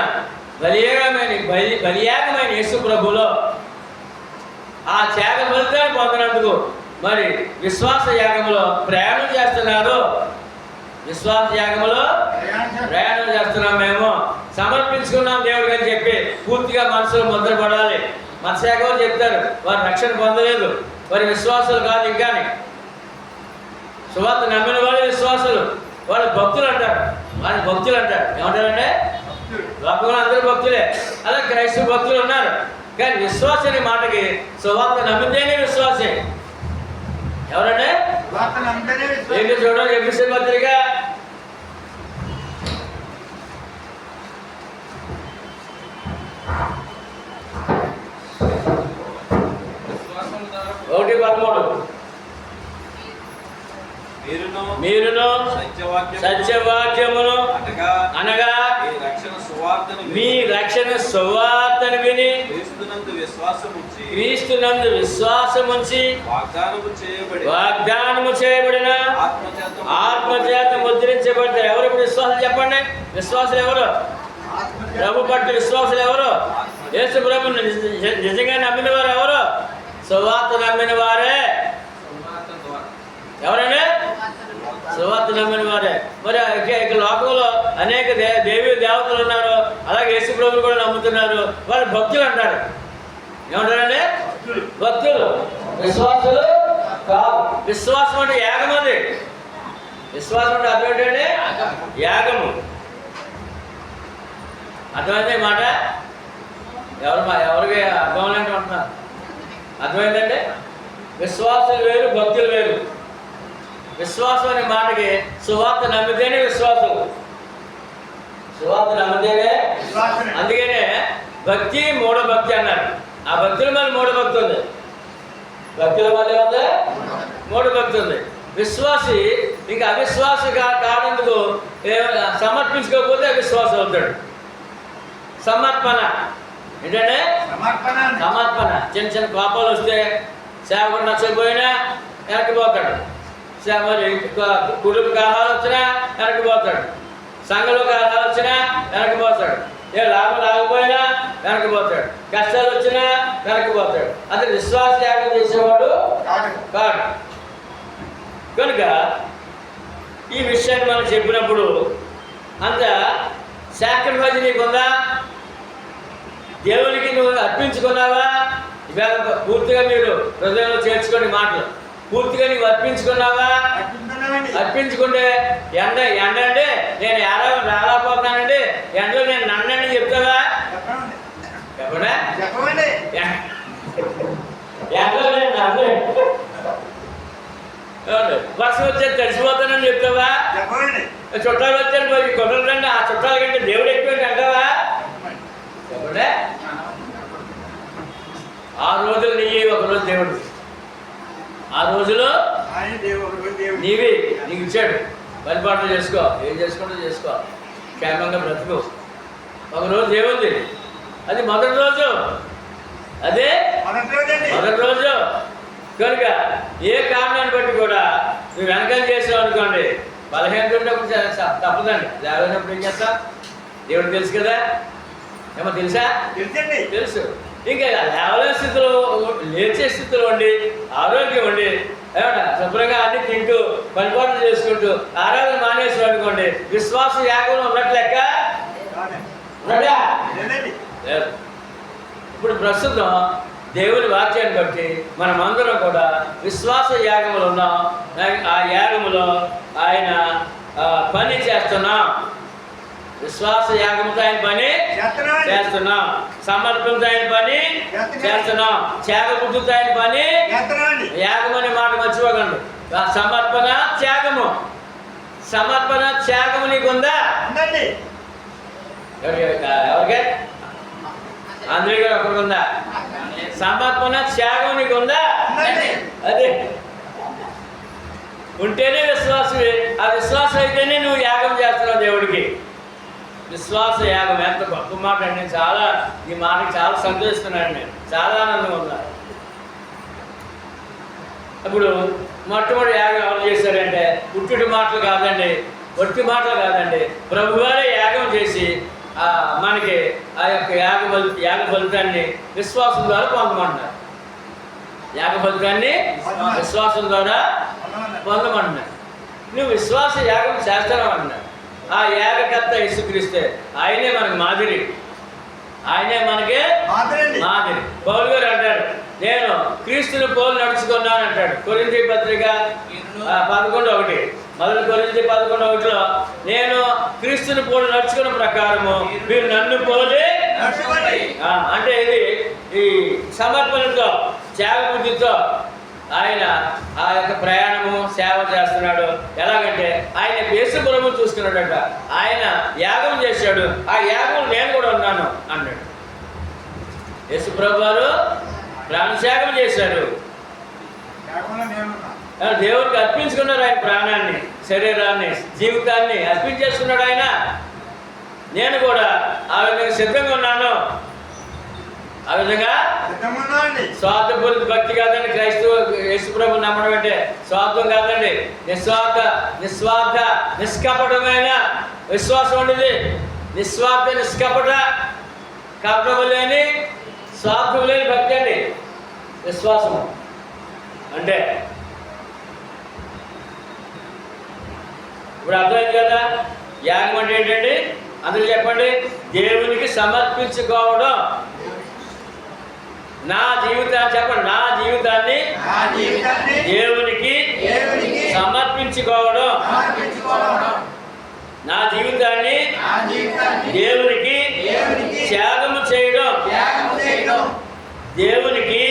యేసు ప్రభులో ఆ త్యాగ ఫలితాన్ని పొందినందుకు మరి విశ్వాస యాగంలో ప్రయాణం చేస్తున్నారు. విశ్వాస యాగంలో ప్రయాణం చేస్తున్నాం. మేము సమర్పించుకున్నాం దేవుడికి అని చెప్పి పూర్తిగా మనసులో ముద్రపడాలి. మత్స్యాగ చెప్తారు వారు రక్షణ పొందలేదు, వారి విశ్వాసాలు కాదు. ఇంకాని సువార్త నమ్మిన వాళ్ళు విశ్వాసులు, వాళ్ళు భక్తులు అంటారు. ఏమంటారంటే లోకంలో అందరూ భక్తులే, అలా క్రైస్తవ భక్తులు ఉన్నారు. కానీ విశ్వాస అనే మాటకి సువార్త నమ్మితేనే విశ్వాసే. ఎవరంటే ఏంటి చూడండి, ఎఫెసీ పత్రిక 1:13 మీరును సత్యవాక్యమును అనగా మీ రక్షణ సువార్తను విని క్రీస్తునందు విశ్వాసముంచి వాగ్దానము చేయబడిన ఆత్మచేత ముద్రించబడతారు. ఎవరు ఇప్పుడు విశ్వాసం? చెప్పండి. విశ్వాసులు ఎవరు? ప్రభు పట్ల విశ్వాసులు ఎవరు? యేసు ప్రభు నిజంగా నమ్మిన వారు ఎవరు? సువార్త నమ్మిన వారే. ఎవరైనా సువార్త నమ్మిన వారే. మరి ఇక లోకంలో అనేక దేవీ దేవతలు ఉన్నారు, అలాగే యేసు ప్రభువులు కూడా నమ్ముతున్నారు. వాళ్ళు భక్తులు అంటారు. ఏమంటారండి? భక్తులు. విశ్వాసులు కాదు. విశ్వాసం అంటే యాగం. అది విశ్వాసం అంటే అర్థం ఏంటంటే యాగము. అర్థమైంది మాట? ఎవరికి అర్థం లేంటి అంటున్నారు? అర్థమైందంటే విశ్వాసులు వేరు, భక్తులు వేరు. విశ్వాసం అనే మాటకి సువార్త నమ్మితేనే విశ్వాసం. సువార్త నమ్మితేనే. అందుకనే భక్తి మూఢభక్తి అన్నారు. ఆ భక్తుల మళ్ళీ మూఢభక్తి ఉంది. భక్తుల మళ్ళీ ఉంది, మూఢభక్తి ఉంది. విశ్వాసి ఇంకా అవిశ్వాసి కానందుకు సమర్పించుకోకపోతే అవిశ్వాసం అవుతాడు. సమర్పణ ఏంటంటే సమర్పణ. చిన్న చిన్న కోపాలు వస్తే సేవకుడు నచ్చకపోయినా వెనక్కిపోతాడు. మరి కుటుంబ కలహాలు వచ్చినా వెనక్కిపోతాడు. సంఘంలో కలహాలు వచ్చినా వెనక్కిపోతాడు. ఏ లాభం రాకపోయినా వెనక్కిపోతాడు. కష్టాలు వచ్చినా వెనక్కిపోతాడు. అది విశ్వాస త్యాగం చేసేవాడు కాదు. కనుక ఈ విషయాన్ని మనం చెప్పినప్పుడు అంత సాక్రిఫైస్ నీకుందా? దేవునికి నువ్వు అర్పించుకున్నావా? ఇవాళ పూర్తిగా మీరు హృదయంలో చేర్చుకోండి మాటలు. పూర్తిగా నీవు అర్పించుకున్నావా? అర్పించుకుంటే ఎండ అంటే నేను రాలేకపోతున్నానండి, ఎండలో నేను నన్నండి చెప్తావా? చెప్పండి. ఎండలో నేను నన్ను వర్షం వచ్చేది తడిసిపోతానని చెప్తావా? చుట్టాలు వచ్చారు మరి కుదరదండి, ఆ చుట్టాల కంటే దేవుడు ఎక్కువ అంటావా? చెప్పండి. 6 రోజులు నీ ఒకరోజు దేవుడు, 6 రోజులు నీవి నీకు ఇచ్చాడు. పరిపాలన చేసుకో, ఏం చేసుకుంటూ చేసుకో, క్షేమంగా బ్రతుకు. ఒకరోజు ఏముంది? అది మొదటి రోజు, అదే మొదటి రోజు. కనుక ఏ కారణాన్ని బట్టి కూడా నువ్వు వెనకాల చేసావు అనుకోండి, బలహీనత ఉన్నప్పుడు తప్పదండి. లేవనప్పుడు ఏం చేస్తా? దేవుడు తెలుసు కదా, ఏమో తెలుసా? తెలుసు. ఇంకా లేవలేని స్థితిలో, లేచే స్థితిలో ఉండి, ఆరోగ్యం ఉండి, ఏమన్నా శుభ్రంగా అన్ని తింటూ పరిపాలన చేసుకుంటూ ఆరాధన మానేసి అనుకోండి, విశ్వాస యాగంలో ఉన్నట్టు లెక్క ఉన్నదా? లేదు. ఇప్పుడు ప్రస్తుతం దేవుని వాక్యాన్ని బట్టి మనమందరం కూడా విశ్వాస యాగములు ఉన్నాం. ఆ యాగములో ఆయన పని చేస్తున్నాం. విశ్వాస యాగంతో ఆయన పని చేస్తున్నాం. సమర్పణతో ఆయన పని చేస్తున్నాం. త్యాగబుద్ధితో ఆయన పని. యాగం అనే మాట మర్చిపోకండి. సమర్పణ త్యాగము. సమర్పణ త్యాగము నీకుందా? ఎవరికే? అందరి గారు ఒకరికి ఉందా? సమర్పణ త్యాగం నీకుందా? అదే ఉంటేనే విశ్వాసమే. ఆ విశ్వాసం అయితేనే నువ్వు యాగం చేస్తున్నావు దేవుడికి. విశ్వాస యాగం ఎంత గొప్ప మాట అండి. చాలా ఈ మాటకి చాలా సంతోషిస్తున్నాను నేను, చాలా ఆనందం ఉన్నా. ఇప్పుడు మొట్టమొదటి యాగం ఎవరు చేశారంటే పుట్టుడి మాటలు కాదండి, ఒట్టి మాటలు కాదండి, ప్రభువారే యాగం చేసి మనకి ఆ యొక్క యాగ ఫలితాన్ని విశ్వాసం ద్వారా పొందమంటున్నారు. యాగ ఫలితాన్ని విశ్వాసం ద్వారా పొందమంటున్నారు. నువ్వు విశ్వాస యాగం చేస్తావు అంటున్నారు. ఆ యాగకర్త యేసుక్రీస్తే, ఆయనే మనకి మాదిరి, ఆయనే మనకి మాదిరి. పౌలు గారు అంటాడు, నేను క్రీస్తుని పోలు నడుచుకున్నాను అంటాడు. కొరింథీ పత్రిక 11:1, మొదటి కొరింథీ 11:1లో నేను క్రీస్తుని పోలు నడుచుకున్న ప్రకారము మీరు నన్ను పోలి అంటే ఇది ఈ సమర్పణతో త్యాగబుద్ధితో ఆయన ఆ యొక్క ప్రయాణము సేవ చేస్తున్నాడు. ఎలాగంటే ఆయన యేసు ప్రభువు చూసుకున్నాడట. ఆయన యాగం చేశాడు, ఆ యాగం నేను కూడా ఉన్నాను అన్నాడు. యేసు ప్రభు వారు ప్రాణత్యాగం చేశాడు. దేవుడికి అర్పించుకున్నారు. ఆయన ప్రాణాన్ని, శరీరాన్ని, జీవితాన్ని అర్పించేసుకున్నాడు ఆయన. నేను కూడా ఆ విధంగా సిద్ధంగా ఉన్నాను. ఆ విధంగా స్వార్థపూరిత భక్తి కాదండి. క్రైస్తవ యేసుప్రభు నమ్మడం అంటే స్వార్థం కాదండి, నిస్వార్థ నిష్కపటమైన విశ్వాసం ఉండేది. నిస్వార్థ నిష్కపట కపటము లేని స్వార్థం లేని భక్తి అండి విశ్వాసము అంటే. ఇప్పుడు అర్థమైంది కదా యాగం అంటే ఏంటండి? అందరూ చెప్పండి. దేవునికి సమర్పించుకోవడం. నా జీవితాన్ని చెప్పండి. నా జీవితాన్ని దేవునికి సమర్పించుకోవడం. నా జీవితాన్ని దేవునికి త్యాగము చేయడం. దేవునికి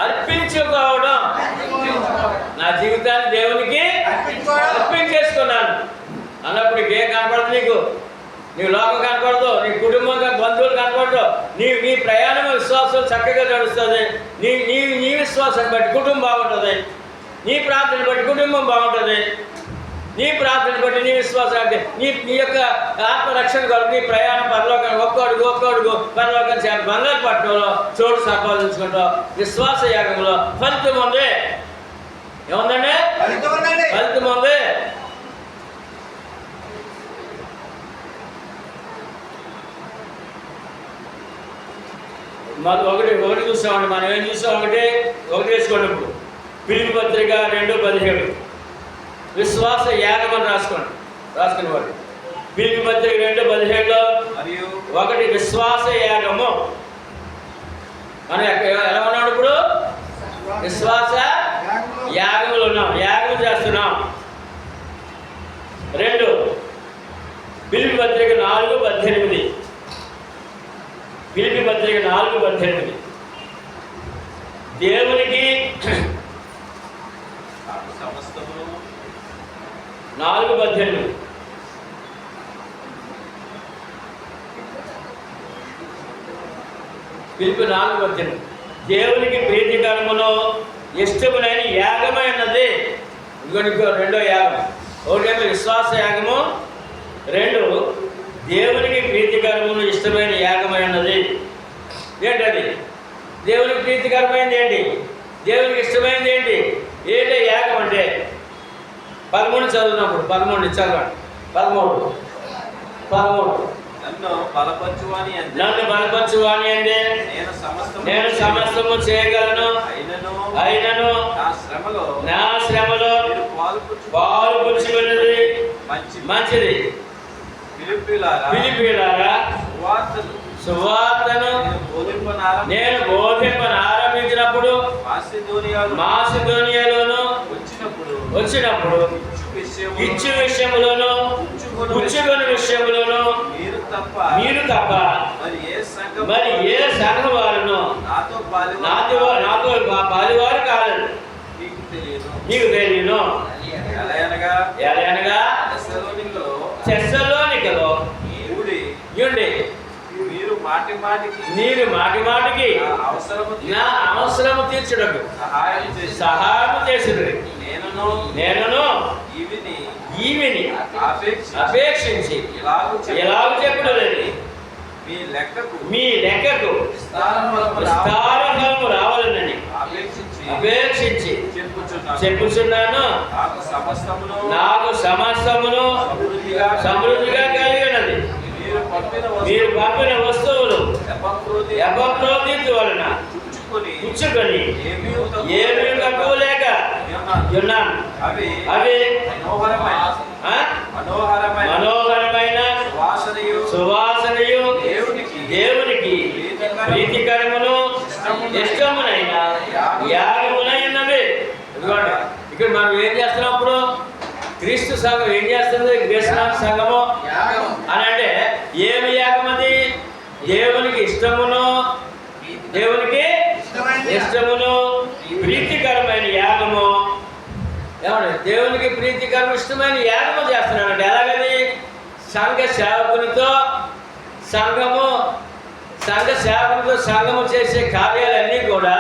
అర్పించుకోవడం. నా జీవితాన్ని దేవునికి అర్పించేసుకున్నాను అన్నప్పుడు ఏం కనపడదు నీకు? నీ లోకం కనపడదు, నీ కుటుంబం బంధువులు కనపడదు. నీ ప్రయాణం విశ్వాసం చక్కగా నడుస్తుంది. నీ విశ్వాసాన్ని బట్టి కుటుంబం బాగుంటుంది, నీ ప్రార్థన బట్టి కుటుంబం బాగుంటుంది, నీ ప్రార్థన బట్టి నీ విశ్వాసం అంటే నీ యొక్క ఆత్మరక్షణ కొరకు నీ ప్రయాణం పరలోకాన్ని ఒక్కడుగు పరలోకం బంగారు పట్టణంలో చోటు సంపాదించుకుంటావు. విశ్వాస యాగంలో ఫలితం ఉంది. ఏముందండి? ఫలితం ఉంది. మాకు ఒకటి చూసామండి. మనం ఏం చూసాం? ఒకటి వేసుకోండి. ఇప్పుడు ఫిలిప్పీ పత్రిక 2:17 విశ్వాస యాగం అని రాసుకుని వాడు. ఫిలిప్పీ పత్రిక 2:17 మరియు ఒకటి విశ్వాస యాగము. మనం ఎలా ఉన్నాడు ఇప్పుడు? విశ్వాస యాగములు ఉన్నాం, యాగం చేస్తున్నాం. 2 ఫిలిప్పీ పత్రిక 4:18 ఫిలిప్పీ పత్రిక 4:18 దేవునికి సమస్తమును 4:18 ఫిలిప్పీ 4:18 దేవునికి ప్రీతికరమును ఇష్టమునైన యాగమైనది. ఇంకో రెండో యాగం. ఒకటేమో విశ్వాస యాగము, 2 దేవునికి ప్రీతికరమును ఇష్టమైన యాగమైనది. ఏంటది? దేవునికి ప్రీతికరమైనది ఏంటి? దేవునికి ఇష్టమైనది ఏంటి? ఏంటి యాగం అంటే? 13 చదువుతున్నప్పుడు 13 చదవండి. 13 నన్ను బలపరచువాని అంటే నేను సమస్తము చేయగలను. అయినను నా శ్రమలో పాలు పుచ్చుకున్నది మంచిది. ఫిలిప్పీయులారా, సువార్తను నేను బోధింపనారంభించినప్పుడు మాసిదోనియాలోను వచ్చినప్పుడు ఇచ్చు విషయములోను పుచ్చుకొని విషయములోను మీరు తప్ప మరి ఏ సంఘం వారును నాతో పాలివారు కాలేదు. నీకు తెలియను. ఎలయనగా తెస్సలోనికలో ఉండి మీరు మాటి మాటికి నా అవసరము తీర్చుటకు సహాయం చేసింది. నేను ఈవిని అపేక్షించి ఎలాగ చెప్పలేదు. మీ లెక్కకు విస్తారఫలము రావాలని అపేక్షించి చెప్పుచున్నాను. నాకు సమస్తమును సమృద్ధిగా కలిగినది. మీరు పంపిన వస్తువులు ఎపఫ్రోదితు వలన పుచ్చుకొని ఏమీ తక్కువ లేక ఉన్నాను. అవి మనోహరమైన సువాసనయు దేవునికి ప్రీతికరమును ఇష్టమునైన యాగమునైనవి. ఇక్కడ మనం ఏం చేస్తున్నాం? ఇప్పుడు క్రీస్తు సంఘం ఏం చేస్తుంది? క్రీస్తునాథ సంఘము అని అంటే ఏమి యాగం అది? దేవునికి ఇష్టమును ప్రీతికరమైన యాగము. ఏమండి? దేవునికి ప్రీతికరం ఇష్టమైన యాగము చేస్తున్నాడు. ఎలాగని? సంఘ సేవకునితో సంఘము చేసే కార్యాలన్నీ కూడా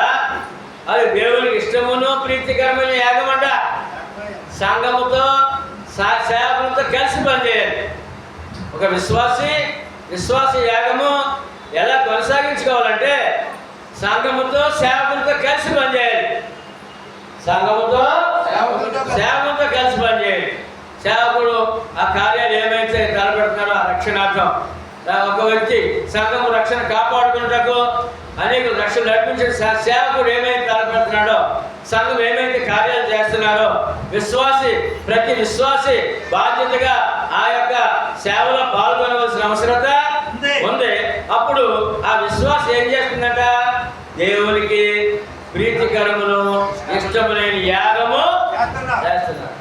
అది దేవునికి ఇష్టమును ప్రీతికరమైన యాగం అంట. సంఘముతో సేవకులతో కలిసి పనిచేయాలి. ఒక విశ్వాస యాగము ఎలా కొనసాగించుకోవాలంటే సంఘముతో సేవకులతో కలిసి పనిచేయాలి. సేవకులతో కలిసి పనిచేయాలి. సేవకుడు ఆ కార్యాలు ఏమైతే తలపెడుతున్నారో ఆ రక్షణార్థం, ఒక వ్యక్తి సంఘము రక్షణ కాపాడుకున్నటకు అనేక రక్షణ నడిపించిన సేవకుడు ఏమైతే తలపెడుతున్నాడో, సంఘం ఏమైతే కార్యాలు చేస్తున్నారో ప్రతి విశ్వాసి బాధ్యతగా ఆ యొక్క సేవలో పాల్గొనవలసిన అవసరత ఉంది. అప్పుడు ఆ విశ్వాసం ఏం చేస్తుందంట? దేవునికి ప్రీతికరమును ఇష్టములైన యాగము చేస్తున్నారు.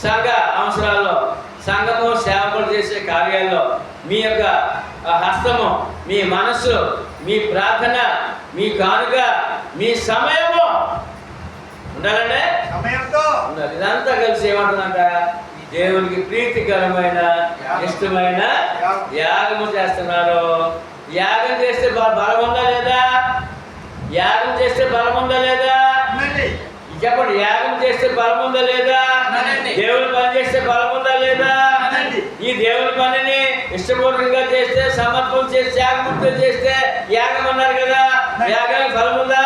సంఘ అవసరాల్లో, సంఘము సేవకులు చేసే కార్యాల్లో మీ యొక్క హస్తము, మీ మనస్సు, మీ ప్రార్థన, మీ కానుక, మీ సమయము ఉండాలంటే ఉండాలి. ఇదంతా కలిసి ఏమంటుందంట? దేవునికి ప్రీతికరమైన ఇష్టమైన యాగము చేస్తున్నారు. యాగం చేస్తే బలం ఉందా లేదా? చెప్పండి, యాగం చేస్తే బలం ఉందా లేదా? దేవుని పని చేస్తే బలం ఉందా లేదా? ఈ దేవుని పనిని ఇష్టపూర్వకంగా చేస్తే, సమర్పణ చేసి, త్యాగముక్తి చేస్తే యాగం అన్నారు కదా, యాగానికి ఫలం ఉందా?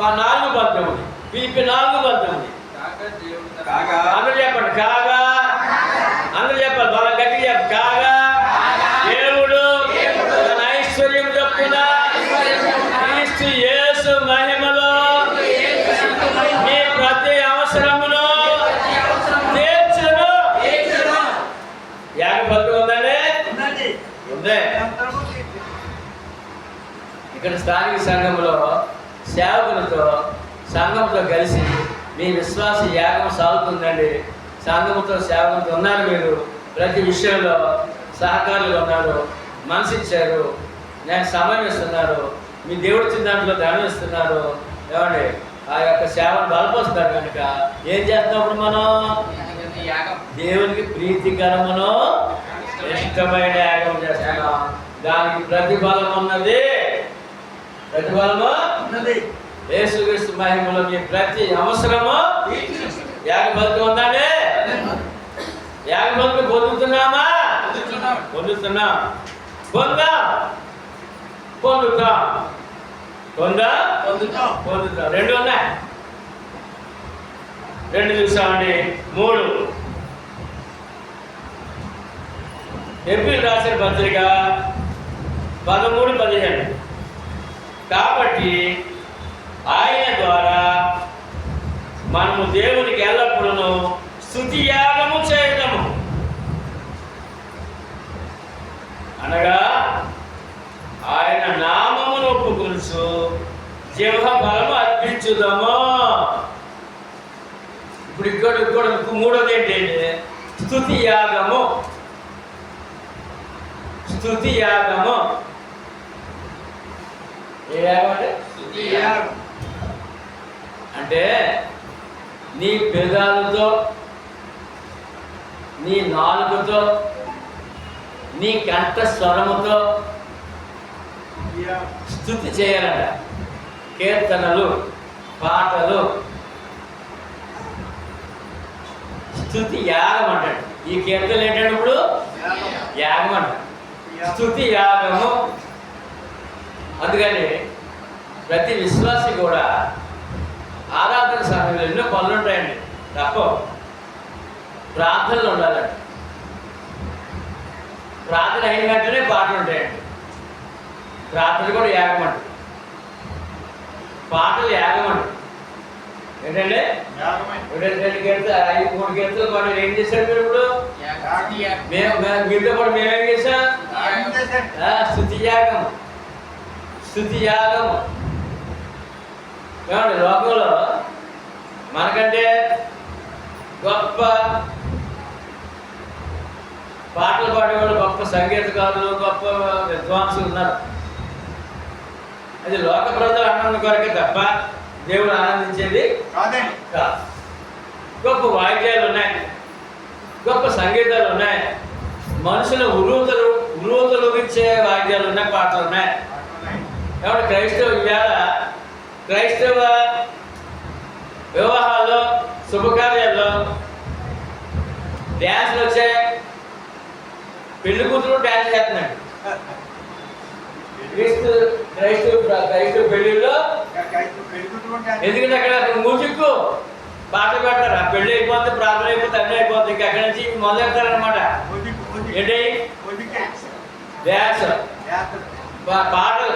4:19 పిలిపి 4:19 అందరూ చెప్పండి, కాగా. అందరూ చెప్పాలి, బాగా గట్టి చెప్పండి, కాగా దేవుడు తన ఐశ్వర్యం చొప్పున క్రీస్తు యేసు మహిమలో మీ ప్రతి అవసరమును తీర్చును. యాగపత్రం ఉందండి, ఉందే. ఇక్కడ స్థానిక సంఘంలో సేవకులతో సంఘంతో కలిసి మీ విశ్వాస యాగం సాగుతుందండి. సంఘంతో సేవకులతో ఉన్నారు, మీరు ప్రతి విషయంలో సహకారులు ఉన్నారు, మనసు ఇచ్చారు, నేను సమయం ఇస్తున్నారు, మీ దేవుడు ఇచ్చిన దాంట్లో ధనం ఇస్తున్నారు. ఏమండి, ఆ యొక్క సేవను బలపరుస్తారు కనుక ఏం చేస్తున్నప్పుడు మనం దేవునికి ప్రీతికరమును ఇష్టమైన యాగం చేస్తున్నాం. దానికి ప్రతిఫలం ఉన్నది. ప్రతిఫలము యేసుక్రీస్తు మహిమలో మీ ప్రతి అవసరము యాగపత్రం ఉందండి. యాగపత్రం పొందుతున్నామా? పొందుతున్నాం. పొందుతాం. రెండు ఉన్నాయి. 2 చూసామండి. 3 ఏప్రిల్ రాసిన పత్రిక 13-15. కాబట్టి ఆయన ద్వారా మనము దేవునికి ఎల్లప్పుడూ స్తుతి యాగము చేయడము, అనగా ఆయన నామమును ఒప్పుకొనుచు జీవ బలము అర్పించుదాము. ఇప్పుడు ఇక్కడ 3వది ఏంటంటే స్తుతి యాగము. స్తుతి యాగము ఏ యాగం అంటే? స్తుతి యాగం అంటే నీ పెదాలతో, నీ నాలుకతో, నీ కంఠ స్వరముతో స్తుతి చేయాలంట. కీర్తనలు, పాటలు, స్తుతి యాగం అంటాడు. ఈ కీర్తనలు ఏంటంటే ఇప్పుడు యాగం అంట, స్తుతి యాగము. అందుకని ప్రతి విశ్వాసి కూడా ఆరాధన సమయంలో ఎన్నో పనులు ఉంటాయండి, తప్ప ప్రార్థనలు ఉండాలండి. ప్రార్థన అయిన వెంటనే పాటలు ఉంటాయండి. ప్రార్థన కూడా యాగమండి, పాటలు యాగమండి. ఏంటంటే 2 గంటలు 3 గంటలు పాటలు ఏం చేశారు మీరు? ఇప్పుడు మీతో పాటు మేమేం చేశాం? స్తుతి యాగం. స్తుతి యాగం. ఏమండి, లోకంలో మనకంటే గొప్ప పాటలు పాడేవాళ్ళు, గొప్ప సంగీతకారులు, గొప్ప విద్వాంసులు ఉన్నారు. అది లోక ప్రజలు ఆనందం కొరకే తప్ప దేవుడు ఆనందించేది కాదు. గొప్ప వాయిద్యాలు ఉన్నాయి, గొప్ప సంగీతాలు ఉన్నాయి, మనుషులు ఉరువుతలు ఇచ్చే వాయిద్యాలు ఉన్నాయి, పాటలు ఉన్నాయి. కాబట్టి క్రైస్తవ వివాహాల్లో, శుభకార్యాల్లో డ్యాన్స్లు వచ్చాయి. పెళ్లి కూతురు డ్యాన్స్ చేస్తున్నాడు. క్రైస్తవ పెళ్లిలో ఎందుకంటే అక్కడ మ్యూజిక్ పాటలు పెడతారు. ఆ పెళ్లి అయిపోతే, ప్రార్థన అయిపోతే, అన్నీ అయిపోతుంది. ఇంకా అక్కడి నుంచి మొదలెడతారనమాట. ఏంటి? డ్యాన్స్, పాటలు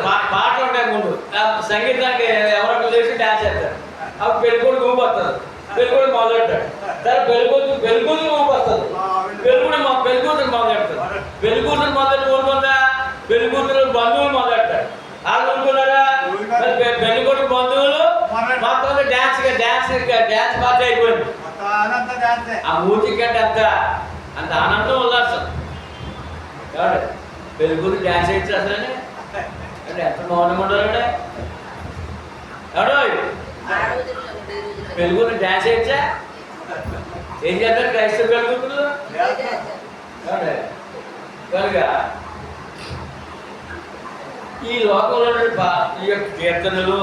ఉంటాయి. ముందు సంగీతానికి ఎవరో తెలిసి డ్యాన్స్ చేస్తారు. అప్పుడు పెళ్ళికొడుకు ఊపు వస్తుంది, పెళ్ళికొడుకు మొదలెడతాడు. తర్వాత పెళ్ళికూతురు ఊపు వస్తుంది, పెళ్ళికూతురు మొదలెడతాడు. పెళ్ళికూతురు మొదటి ఊరుకుందా, పెళ్ళికూతురు బంధువులు మొదలెడతాడు. వాళ్ళు ఊరుకున్నారా? పెళ్ళికొడుకు బంధువులు మొత్తం డ్యాన్స్ పాట అయిపోయింది. ఆ మ్యూజిక్ అంటే అంత ఆనందం ఉల్లాసం. కాబట్టి పెళ్ళికూతురు డ్యాన్స్ వేయచ్చు అసలు అంటే ఎంత మౌనంగా ఉండాలంటే. ఎవడో పెళ్ళికూతురు డ్యాన్స్ వేయచ్చా? ఏం చేస్తారు క్రైస్తవ పెళ్ళికూతురు? కనుక ఈ లోకంలో ఈ యొక్క కీర్తనలు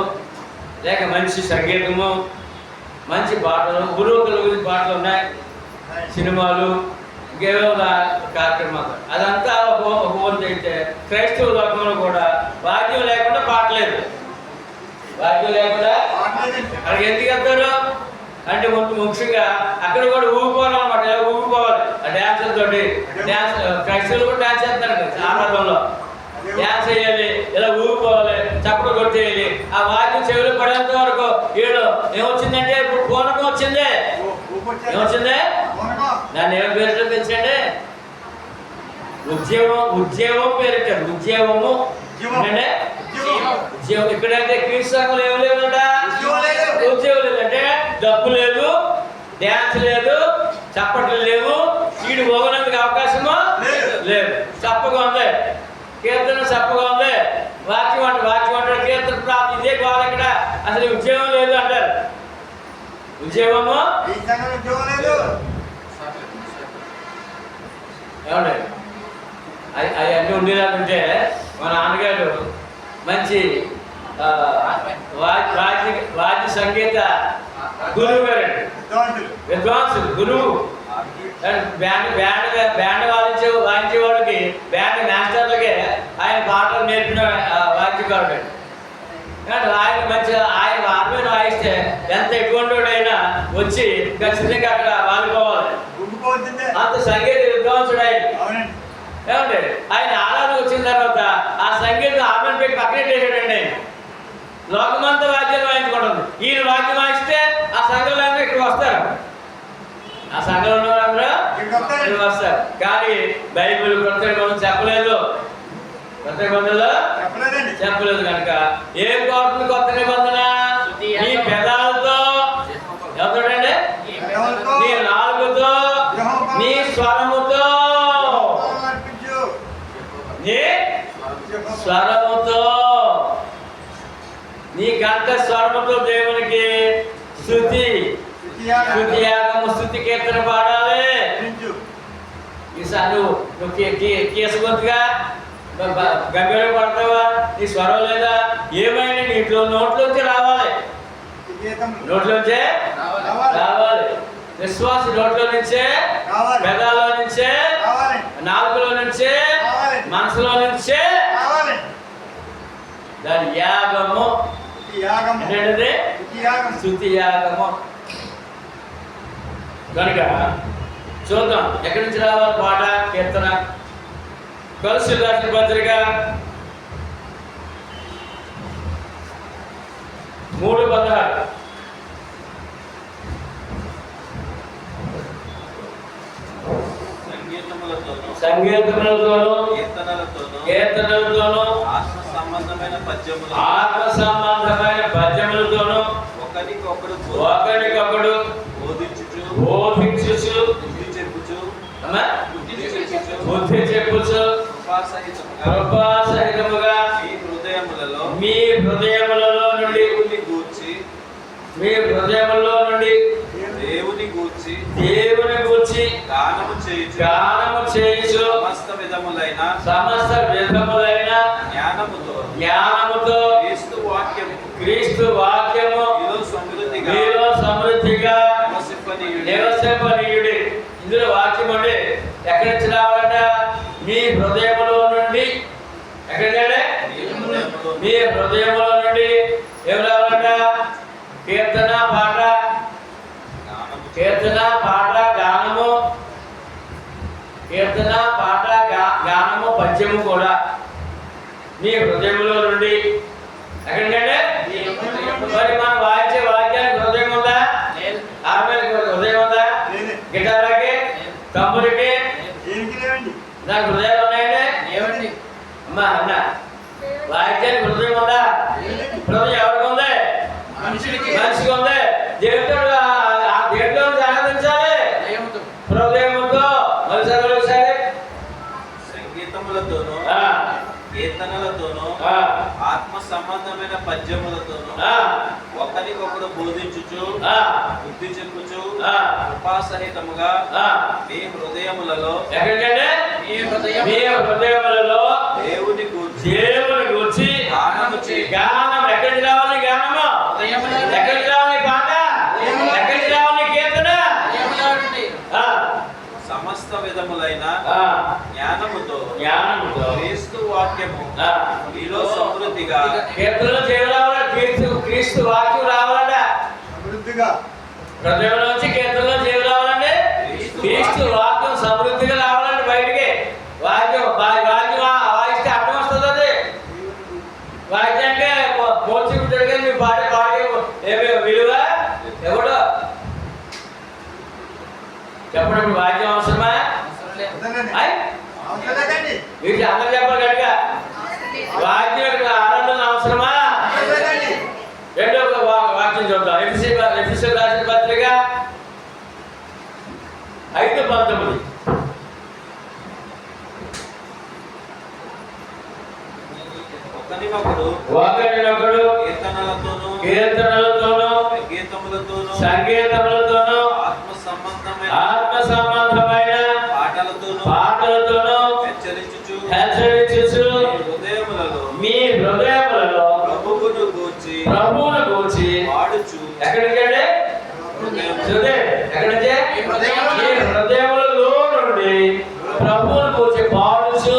లేక మంచి సంగీతము మంచి పాటలు, గురువుల గురించి పాటలు ఉన్నాయి, సినిమాలు, ఇంకేవో కార్యక్రమాలు. అదంతా ఒక వంతు అయితే క్రైస్తవ లోకంలో కూడా వాక్యం లేకుండా పాట లేదు. వాక్యం లేకుండా అక్కడికి ఎందుకు వెళ్తారు అంటే ముఖ్యంగా అక్కడ కూడా ఊగిపోవాలి అనమాట. ఇలా ఊగిపోవాలి ఆ డ్యాన్సుల తోటి. డ్యాన్స్ క్రైస్తవులు కూడా డ్యాన్స్ చేస్తారు కదా ఆరాధనలో. డ్యాన్స్ వేయాలి, ఇలా ఊగిపోవాలి, చప్పుడు కొట్టేయాలి. ఆ వాక్యం చెవులు పడేంత వరకు వీళ్ళు ఏమొచ్చిందంటే పూనకం వచ్చింది. ఏమొచ్చింది? దాన్ని ఏం పేరుతో తెచ్చండి? ఉద్యోగం పేరుంటారు. ఉద్యోగము అంటే ఉద్యోగం. ఇక్కడైతే క్రీస్తు ఏమి లేవుట, ఉద్యోగం లేదంటే డబ్బు లేదు, డ్యాన్స్ లేదు, చప్పట్లు లేవు, వీడు పోగొనందుకు అవకాశము లేదు. చప్పగా ఉంది, కీర్తన చప్పగా ఉంది, వాక్యం అంటారు, కీర్తన ప్రాప్తి, ఇదే గోల. ఇక్కడ అసలు ఉద్యోగం లేదు అంటారు. ఉద్యోగము ఏమండి అవన్నీ ఉండేలాంటే మా నాన్నగారు మంచి వాద్య సంగీత గురువు గారండి, విద్వాంసులు, గురువు. బ్యాండ్ వాయించే వాళ్ళకి, బ్యాండ్ మాస్టర్లకి ఆయన పాటలు నేర్పిన వాద్యకారుడు. ఆయన ఆయన ఆత్మీయులు వాయిస్తే ఎంత ఎటువంటివాడైనా వచ్చి ఖచ్చితంగా అక్కడ వాలిపోవాలి. అంత సంగీత విద్వాంసుడు ఆయన. ఏమండి ఆయన ఆరాధన వచ్చిన తర్వాత ఆ సంగీతం ఆమెను పెట్టి పక్కనే చేసాడండి. ఆయన లోకమంతా వాద్యాలు వాయించుకుంటుంది. ఈయన వాద్యం వాయిస్తే ఆ సంఘంలో ఇక్కడికి వస్తారు. ఆ సంఘంలో ఉన్న వాళ్ళందరూ ఇక్కడికి వస్తారు. కానీ బైబిల్ కొత్త నిబంధన చెప్పలేదు. కొత్త నిబంధనలో చెప్పలేదు కనుక ఏం కోరుతుంది కొత్త నిబంధన? నీ పెదాలతో, ఎవరితోటండి? నీ నాలుగుతో, నీ స్వరముతో, నీ స్వరముతో, నీ కంఠ స్వరముతో దేవునికి స్తుతి యాగము, స్తుతి కీర్తన పాడాలి. ఈసారి నువ్వు కేసుగొంతుగా గంభీర పడతావా? నీ స్వరం లేదా? ఏమైనా నీట్లో నోట్లోంచి రావాలి. నోట్లోంచే రావాలి. విశ్వాస నోట్లో నుంచే, పెదాల్లో నుంచే, నాలుగులో నుంచే, మనసులో నుంచే. దాని యాగము ఏంటంటే స్తుతి యాగము. కనుక చూద్దాం ఎక్కడి నుంచి రావాలి పాట, కీర్తన. కొలస్సీయులకు రాసిన పత్రిక 3:16. సంగీతములతోనూ కీర్తనలతోనూ ఆత్మ సంబంధమైన పద్యములతోనూ ఒకరికొకడు బోధించుచు బుద్ధి చెప్పుచు కృపాసహితముగా మీ హృదయములలో నుండి దేవుని గూర్చి గానము చేయుచు సమస్త విధములైన జ్ఞానముతో క్రీస్తు వాక్యము మీలో సమృద్ధిగా నివసింపనీయుడి. ఇందులో వాక్యం అండి ఎక్కడి నుంచి రావాలంట? మీ హృదయములో నుండి. ఎక్కడికంటే మీ హృదయములో నుండి ఏం రావాలంట? కీర్తన పాట గానము, కీర్తన పాట గానము పద్యము కూడా మీ హృదయములో నుండి. ఎక్కడికంటే మరి మనం వాయించే వాద్యానికి హృదయం ఉందా? ఆర్మేలకు హృదయం ఉందా? గిటార్కి, తమ్ముడికి నాకు హృదయాలు ఉన్నాయండి. అమ్మా అన్న వాయిద్యానికి హృదయం ఉందా? హృదయం ఎవరికి ఉంది? మనిషికి ఉంది. దేవుడు దేవుడిలో ఆరాధించాలి హృదయముతో. మనుషులు సంగీతములతోనూ కీర్తనలతోనూ ఆత్మ సంబంధమైన పద్యములతోనూ ఒకరికొకరు బోధించుచు బుద్ధి చెప్పుచు కృపాసహితముగా మీ హృదయములలో దేవుని గూర్చి గానము. ఎక్కడికి రావాలి గానము? ఎక్కడికి రావాలి పాట? విధములైన ఆ, జ్ఞానముతో క్రీస్తు వాక్యము మీలో సమృద్ధిగా కీర్తనలు చేయరావాల, క్రీస్తు వాక్యం రావాలంట. హృదయంలోంచి కీర్తనలు చేయరావాలంటే క్రీస్తు వాక్యం సమృద్ధిగా రావాలంటే బయటికి. వాక్యం వాయిస్తే అర్థం వస్తుంది. అది వాయిద్యానికి మోర్చుకుంటాడు కానీ మీ పాడే ఏమి విలువ ఎవడో చెప్పండి. వాక్యం అవసరమా? మీరు అందరూ చెప్పాలి గట్టిగా. వాక్యం ఆరాధన అవసరమా? రెండో వాక్యం చూద్దాం. ఎఫెసీ రాసిన పత్రిక 5:19. ఒకరినొకడు కీర్తనలతోనూ సంగీతములతోనూ ఆత్మ సంబంధమైన పాటలతోనూ హెచ్చరించుచు మీ హృదయములలో ప్రభువును గూర్చి ఎక్కడికంటే ఎక్కడి నుంచే మీ హృదయములలో నుండి ప్రభువును గూర్చి పాడుచు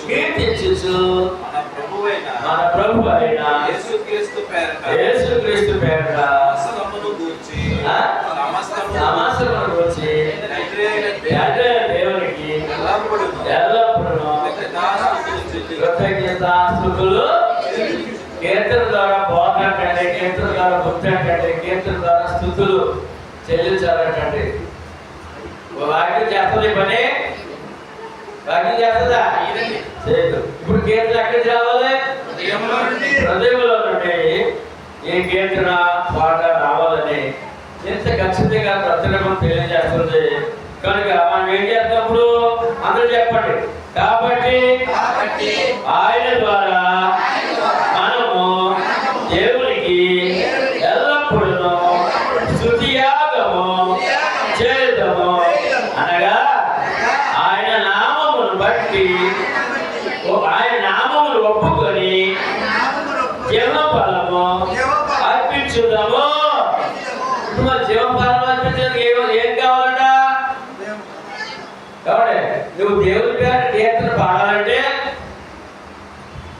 కీర్తించుచు మన ప్రభు అయిన యేసుక్రీస్తు పేరట సమస్తమును గూర్చి దేవునికి ఎల్లప్పుడూ కృతజ్ఞతాస్తుతులు. కీర్తన ద్వారా బోధన కంటే, కీర్తన ద్వారా భక్తి కంటే, కీర్తన ద్వారా స్తుతులు చెల్లించాలంటే. వాక్యం చేస్తుంది పని, వాక్యం చేస్తుందా? చేయదు. ఇప్పుడు కీర్తన ఎక్కడికి రావాలి? హృదయంలో నుండి ఈ కీర్తన పాట రావాలని ఎంత ఖచ్చితంగా ప్రతిరకం తెలియజేస్తుంది. కనుక మనం ఏం చేస్తున్నప్పుడు అందరూ చెప్పండి. కాబట్టి ఆయన ద్వారా మనము దేవునికి ఎల్లప్పుడూ స్తుతియాగము చేద్దాము. అనగా ఆయన నామమును బట్టి ఆయన నామమును ఒప్పుకొని జీవఫలము అర్పించుదాము. ఇప్పుడు జీవఫలం అర్పించడానికి ఏం కావాలంట? కాబట్టి నువ్వు దేవుని పేరు కీర్తన పాడాలంటే,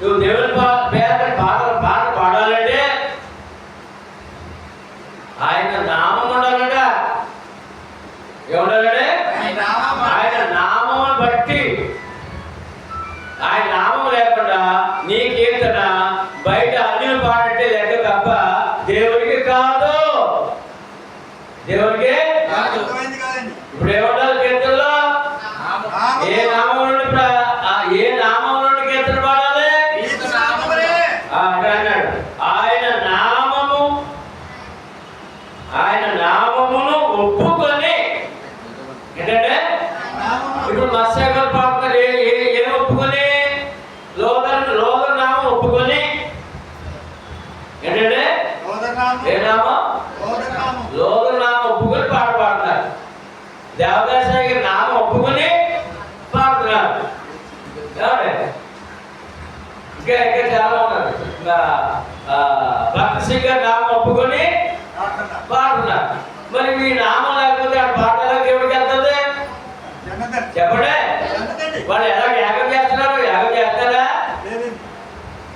నువ్వు దేవుని పేరు పాట పాడాలంటే ఆయన నామం ఉండాలంట. ఏముండాలంటే ఆయన నామం బట్టి. ఆయన నామం లేకుండా నీ కీర్తన బయట అన్ని పాడంటే లెక్క తప్ప దేవునికి కాదు. దేవునికి ఇప్పుడు ఏముండాలి కీర్తనలో? ఏ నామం నుండి కీర్తన పాడాలి? అక్కడ అన్నాడు ఆయన నామమును ఒప్పుకొని. ఏంటంటే ఇప్పుడు మత్స్యకర్ పాపర్ ఏం ఒప్పుకొని? లోదర్ నామం ఒప్పుకొని. ఏంటంటే ఏ నామం? లోదర్ నామం ఒప్పుకొని పాట పాడుతున్నారు. దేవదాస గారి నామం ఒప్పుకొని పాడుతున్నారు. ఇంకా చాలా ఉన్నారు. భక్త సింగ్ గారి నామం ఒప్పుకొని పాడుతున్నారు. మరి మీ నామం లేకపోతే ఆ పాట ఎలా దేవుడికి వెళ్తుంది? చెప్పండి. వాళ్ళు ఎలా యాగం చేస్తున్నారు? యాగం చేస్తారా?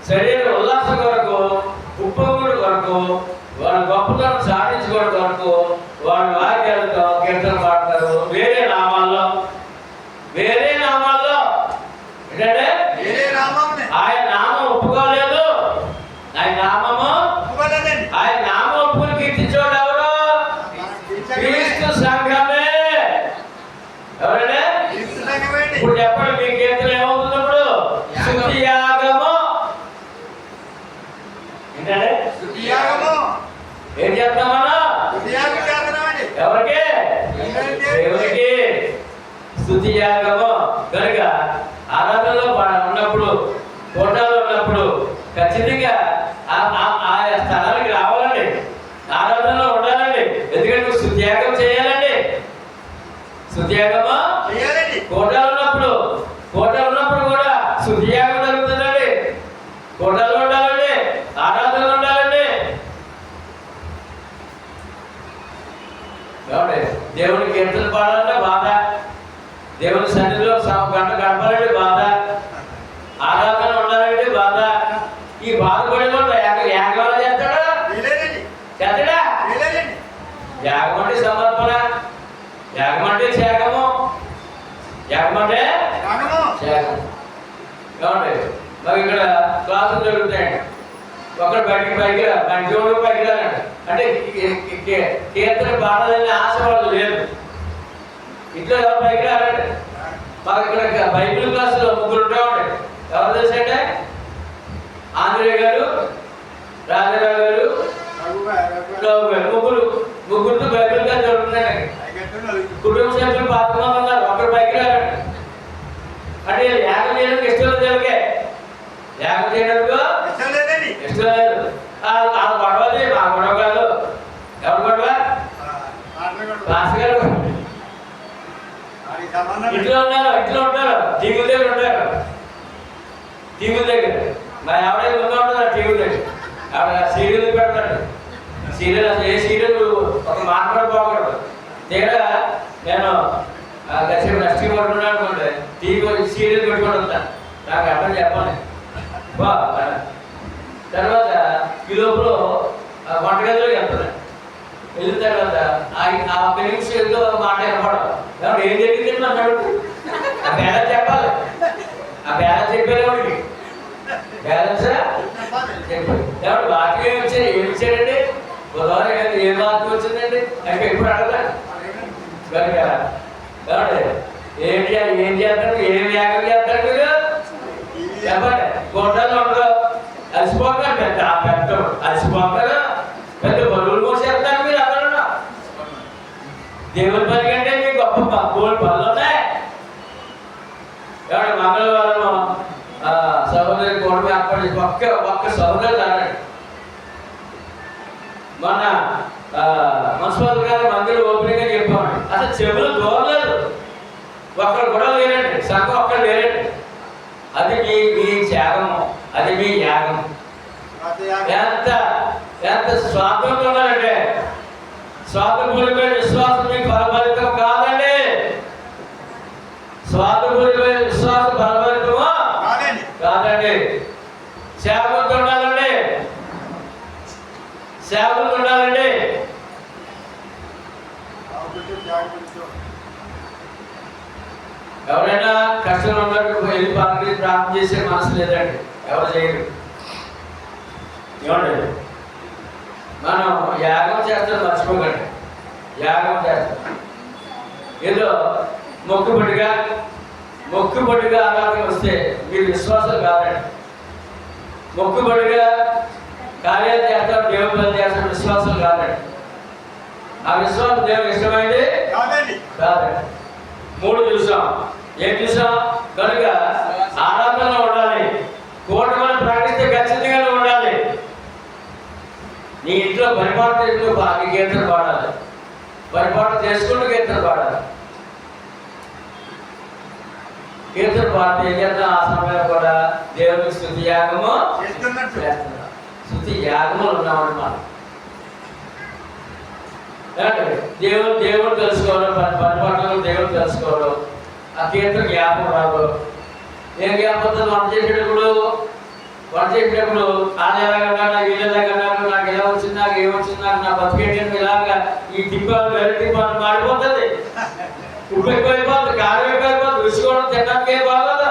శరీర ఉల్లాసం కొరకు, ఉప్పొంగుడు కొరకు, వాళ్ళ గొప్పతనం సాధించుకోవడం కొరకు వాళ్ళ వాక్యాలతో కీర్తన పాడతారు. వేరే నామాల్లో ఏంటంటే ఆయన నామం ఒప్పుకోలేదు. ఆయన నామం ఒప్పుకుని కీర్తించేవాడు ఎవరు? క్రీస్తు సంఘమే. ఎవరంటే ఇప్పుడు చెప్పండి, మీ కీర్తన ఏమవుతుంది? ఇప్పుడు స్తుతి యాగము. ఏంటంటే ఏం చేస్తాం మనం? ఎవరికి? దేవునికి స్తుతి యాగము. కనుక ఆరాధనలో ఉన్నప్పుడు, కోటాలో ఉన్నప్పుడు ఖచ్చితంగా ఆ స్థలానికి రావాలండి. ఆరాధనలో ఉండాలండి. ఎందుకంటే స్తుతి యాగం చేయాలండి. స్తుతి యాగము కోటాలు ఉన్నప్పుడు కూడా స్తుతి యాగం జరుగుతుందండి. కోటాలు ఉండాలండి, ఆరాధనలు ఉండాలండి. కాబట్టి దేవుని కీర్తన పాడాలంటే బాధ. దేవుని సన్నిధిలో గంట గడపాలంటే బాధ, ఆరాధన ఉండాలంటే బాధ. ఈ బాధపడిన యాగం చేస్తాడా? చేస్తాడా? యాగం అంటే సమర్పణ, యాగం అంటే త్యాగము, యాగం అంటే త్యాగం. ఏమండి మరి ఇక్కడ క్లాసులు జరుగుతాయండి. ఒకడు బయటికి పైకి రా, మంచివాడు పైకి రానండి. అంటే కీర్తన పాడాలని ఆశ వాళ్ళు లేదు. ఇట్లా ఎవరు పైకి రారండి. మాకు ఇక్కడ బైబిల్ క్లాసులో ముగ్గురు ఉంటామండి. ఎవరు తెలుసంటే ఆంధ్రయ్య గారు, రాజారావు గారు, రావు గారు, ముగ్గురితో బైబిల్ క్లాస్ జరుగుతున్నాయండి. కుటుంబ సభ్యులు 10 మంది ఉన్నారు. ఒకరు పైకి రారండి. అంటే యాగం చేయడానికి ఇష్టం లేదు. ఎవరికే యాగం చేయడానికి ఇష్టం లేదు. ఆ గొడవది మా గొడవ కాదు. ఎవరు గొడవ? క్లాస్ గారు ఇంట్లో ఉంటారు, టీవీ దగ్గర ఉంటారు. టీవీ దగ్గర మా ఎవరైనా ముందు ఉంటారు టీవీ దగ్గర. ఆవిడ సీరియల్ పెడతాడు. సీరియల్ అసలు ఏ సీరియల్ ఒక మాట కూడా పోకూడదు. తీరా నేను కాసేపు రెస్ట్ పడుతున్నాను అనుకుంటే టీవీ సీరియల్ పెట్టుకొని వస్తాను. నాకు అర్థం చెప్పాలి. తర్వాత ఈ లోపల వంటగదిలోకి వెళ్తాను. వెళ్ళిన తర్వాత ఆ పెళ్లి ఏదో మాట వినపడదు. కాబట్టి ఏం జరిగింది అన్నాడు. ఆ బ్యాలెన్స్ చెప్పాలి. ఆ బ్యాలెన్స్ చెప్పారు వాడికి. బ్యాలెన్స్ చెప్పారు. ఎవరు వాక్యం ఏమి వచ్చారు? ఏమి ఇచ్చాడండి? బుధవారం ఏం వాక్యం వచ్చిందండి? అయితే ఎప్పుడు అడగలేదు కనుక కాబట్టి ఏం చేస్తారు? ఏం యాగం చేస్తారు మీరు చెప్పండి. గొడ్డలు ఉండదు, అలసిపోతారు. పెద్ద అలసిపోతారు, పెద్ద బరువులు మోసేస్తారు మీరు అందరూ. దేవుని పని కంటే మీకు గొప్ప బోల్ పనులు ఉన్నాయి. కాబట్టి మంగళవారం సహోదరి గోడ ఏర్పాటు చేసి ఒక్క సహోదరు అన్నాడు. మన మున్సిపల్ గారి మందిరం ఓపెనింగ్ అని చెప్పామండి. అసలు చెవులు దూరలేదు. ఒక్కరు కూడా లేరండి. సంఘం ఒక్కరు లేరండి. అది మీ త్యాగము, అది మీ యాగం. ఎంత స్వాతంత్రం ఉన్నారంటే స్వాతంత్రమైన విశ్వాసం మీకు ఫలభరితం కాదండి. స్వాతంత్రమైన విశ్వాసం ఫలభరితమా కాదండి. సేవకులు ఉండాలండి, సేవకులు ఉండాలండి. ఎవరైనా కష్టంలో ఉన్నట్టు వెళ్ళి పక్కకి ప్రార్థన చేసే మనసు లేదండి. ఎవరు చేయరు. ఏమండి మనం యాగం చేస్తాం మర్చిపోకండి. యాగం చేస్తాం ఏదో మొక్కుబడిగా ఆరాధన వస్తే మీరు విశ్వాసం కాదండి. మొక్కుబడిగా కార్యాలు చేస్తారు, దేవుడు చేస్తారు, విశ్వాసం కాదండి. ఆ విశ్వాసం దేవుడికి ఇష్టమైంది కాదండి. 3 చూసాం. ఏం చూసాం? కనుక ఆరాధన ఉండాలి. కూటమిని ప్రకటిస్తే ఖచ్చితంగా ఉండాలి. నీ ఇంట్లో పరిపాలన చేసుకుంటూ కీర్తన పాడాలి. పరిపాలన చేసుకుంటూ కీర్తన పాడాలి. కీర్తన పాడితే ఏం చేద్దాం? ఆ సమయంలో కూడా దేవునికి స్తుతి యాగము చేస్తున్నాం. స్తుతి యాగములు ఉన్నామని మనం దేవుడు తెలుసుకోవడం, పరిపాలనలో దేవుడు తెలుసుకోవడం. ఆ కీర్తన జ్ఞాపకం రాదు. ఏం జ్ఞాపకం? వంట చేసేటప్పుడు ఆలయాలన్నా వీళ్ళకన్నా నాకు ఎలా వచ్చింది, నాకు ఏమొచ్చింది, నాకు నా బతికేటప్పుడు ఇలాగా ఈ టిప్పాలు వెరీ టిప్పాలు మాడిపోతుంది. ఉప్పు ఎక్కువైపోతుంది, కారం ఎక్కువైపోతుంది, రుచుకోవడం తినడానికి ఏం బాగోదా?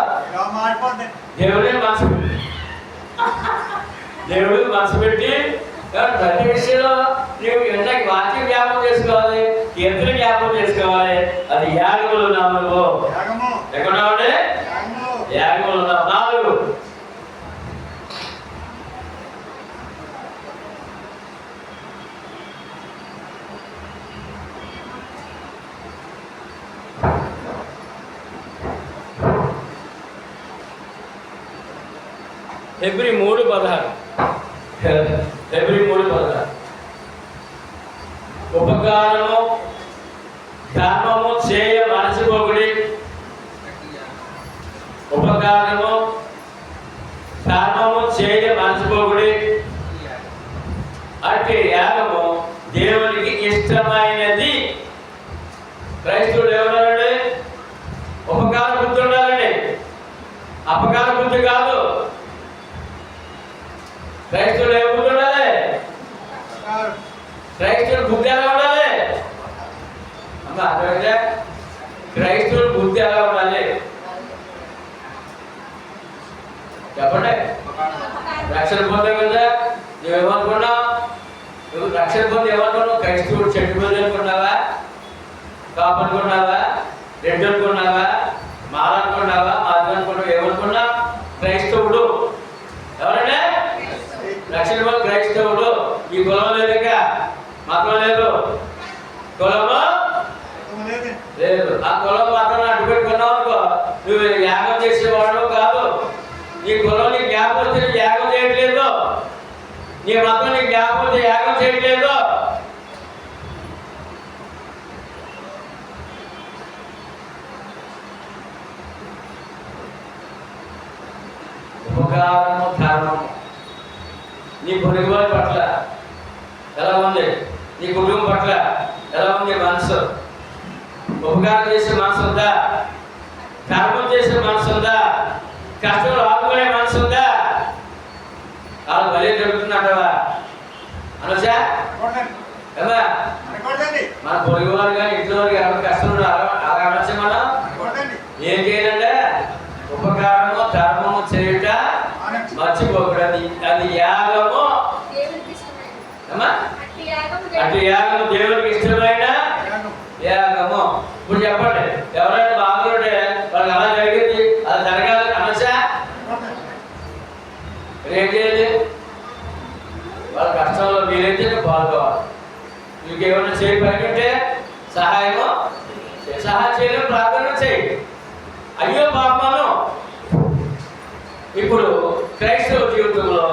దేవుడు మనసు పెట్టి ప్రతి విషయంలో నువ్వు ఎంతకి వాక్యం జ్ఞాపకం చేసుకోవాలి, కీర్తన జ్ఞాపకం చేసుకోవాలి. అది యాగములు నామము. ఎక్కడ యాగములు 4 February 3:16 ఉపకారము ధర్మము చేయ మరచిపోకుడి. ఉపకారము ధర్మము చేయ మరచిపోకుడి. అట్టి యాగము దేవునికి ఇష్టమైనది. క్రైస్తవుడు ఎవరండి? అర్థమైతే క్రైస్తవుల బుద్ధి ఎలా ఉండాలి చెప్పండి. రక్షణ పొందే కదా నువ్వేమనుకున్నావు? నువ్వు రక్షణ పొంది ఏమనుకున్నావు? క్రైస్తవుడు చెట్టు పొంది అనుకున్నావా? కాపు అనుకున్నావా? రెడ్డి అనుకున్నావా? మాల అనుకున్నావా? మాది అనుకున్నావు? ఏమనుకున్నా? క్రైస్తవుడు. ఎవరంటే రక్షణ పొంది క్రైస్తవుడు. ఈ కులం లేదు, ఇంకా మతం లేదు, కులము లేదు. ఆ కులం మాత్రం అడ్డు పెట్టుకున్నావు అనుకో, నువ్వు యాగం చేసేవాడు కాదు. నీ కులం నీ జ్ఞాపకం వస్తే నీ యాగం చేయట్లేదు, నీ మతం నీ జ్ఞాపకం వస్తే యాగం చేయట్లేదు. ఉపకారము ధర్మము నీ పొరుగువారి పట్ల ఎలా ఉంది, నీ కుటుంబం పట్ల ఎలా ఉంది మనసు? ఉపకారం చేసే మనసు ఉందా? ధర్మం చేసే మనసు ఉందా? కష్టంలో ఆదుకునే మనసు ఉందా? వాళ్ళు బలి జరుగుతుందంటవా అనుషా? కదా మన పొరుగు వారు కానీ ఇంట్లో వారు ఎవరు కష్టంలో అలా అనొచ్చా? మనం ఏం చేయాలంటే ఉపకారము ధర్మము చేయుట మర్చిపోకూడదు. అది యాగము. అటు యాగము దేవుడికి ఇష్టమైన యాగము. ఇప్పుడు చెప్పండి, ఎవరైనా బాగుంటే వాళ్ళకి అలా జరిగింది, అలా జరగాలి అనొచ్చా? ఏం చేయాలి? వాళ్ళ కష్టంలో మీరైతే పాల్గొవాలి. మీకు ఏమైనా చేయి పనింటే సహాయం చేయడం, ప్రార్థన చేయి. అయ్యో పాపను. ఇప్పుడు క్రైస్తవ జీవితంలో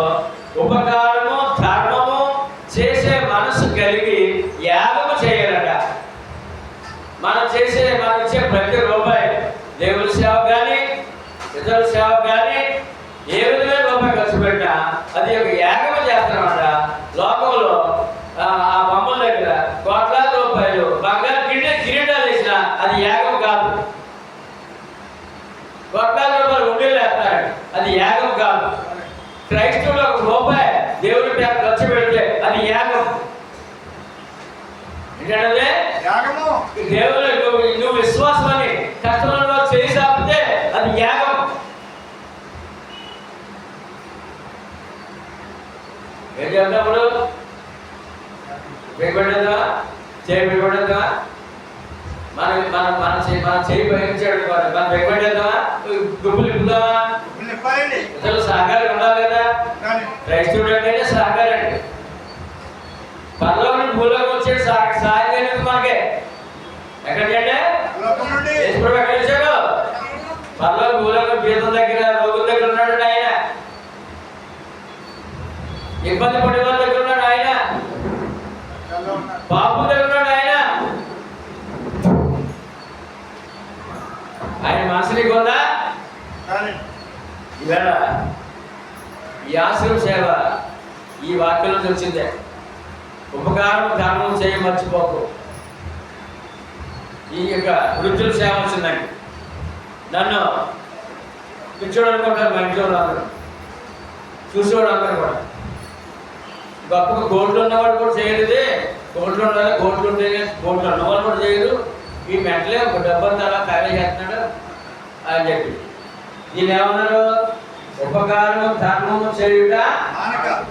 ఉపకారము ధర్మము చేసే మనసు కలిగి యాగము చేయాలట. మనం ఇచ్చే ప్రతి రూపాయి దేవుని సేవ కానీ ఇతరుల సేవ కానీ ఏ విధమైన రూపాయి ఖర్చు పెట్టినా అది ఒక యాగము చేస్తామట. లోకంలో ఆ బొమ్మల దగ్గర కోట్లాది రూపాయలు బంగారు కిరీటాలు వేసిన అది యాగం కాదు. కోట్లాది రూపాయలు ఉండేలు వేస్తాడు, అది యాగం కాదు. క్రైస్తవులు ఒక రూపాయి దేవుడి పేద ఖర్చు పెడితే అది యాగం. ఏంటంటే దేవుడు నువ్వు విశ్వాసం అని కష్టంలో చేయి సాపితే అది యాగం. ఏం చేద్దాముడు? బిగబడేదా? చేయి బిగబడేదా? మనం చేయి భరించాడు, మనం బిగబడేదా? గుబ్బులు ఇప్పుదామా? అసలు సహకారం ఉండాలి కదా. క్రైస్తవుడు అంటేనే సహకారం అండి. పరలోకం భూలోకం వచ్చాడు సాయం చేయలేదు మనకే. ఎక్కడికంటే ఎక్కడ వచ్చాడు? పరలోకం భూలోకం జీతం దగ్గర రోగుల దగ్గర ఉన్నాడు ఆయన, ఇబ్బంది పడే వాళ్ళ దగ్గర ఉన్నాడు ఆయన, బాబు దగ్గర ఉన్నాడు ఆయన. ఆయన మనసుని కొందా ఇవాళ ఈ ఆశ్రమ సేవ ఈ వాక్యంలో వచ్చిందే. ఉపకారం ధర్మం చేయ మర్చిపోకు. ఈ యొక్క వృద్ధుల సేవ వచ్చిందండి. నన్ను పిచ్చోడు అనుకుంటారు మా ఇంట్లో అందరూ, చూసేవాడు అందరూ కూడా. గొప్పగా గోల్డ్లు ఉన్నవాడు కూడా చేయలేదే. గోల్డ్లు ఉండాలి, గోల్డ్లు ఉంటే గోల్డ్లు ఉన్నవాళ్ళు కూడా చేయరు. ఈ మెంటలే ఒక డబ్బంతా అలా ఖాళీ చేస్తున్నాడు అని చెప్పి దీని ఏమన్నారు? ఉపకారము ధర్మము చేయుట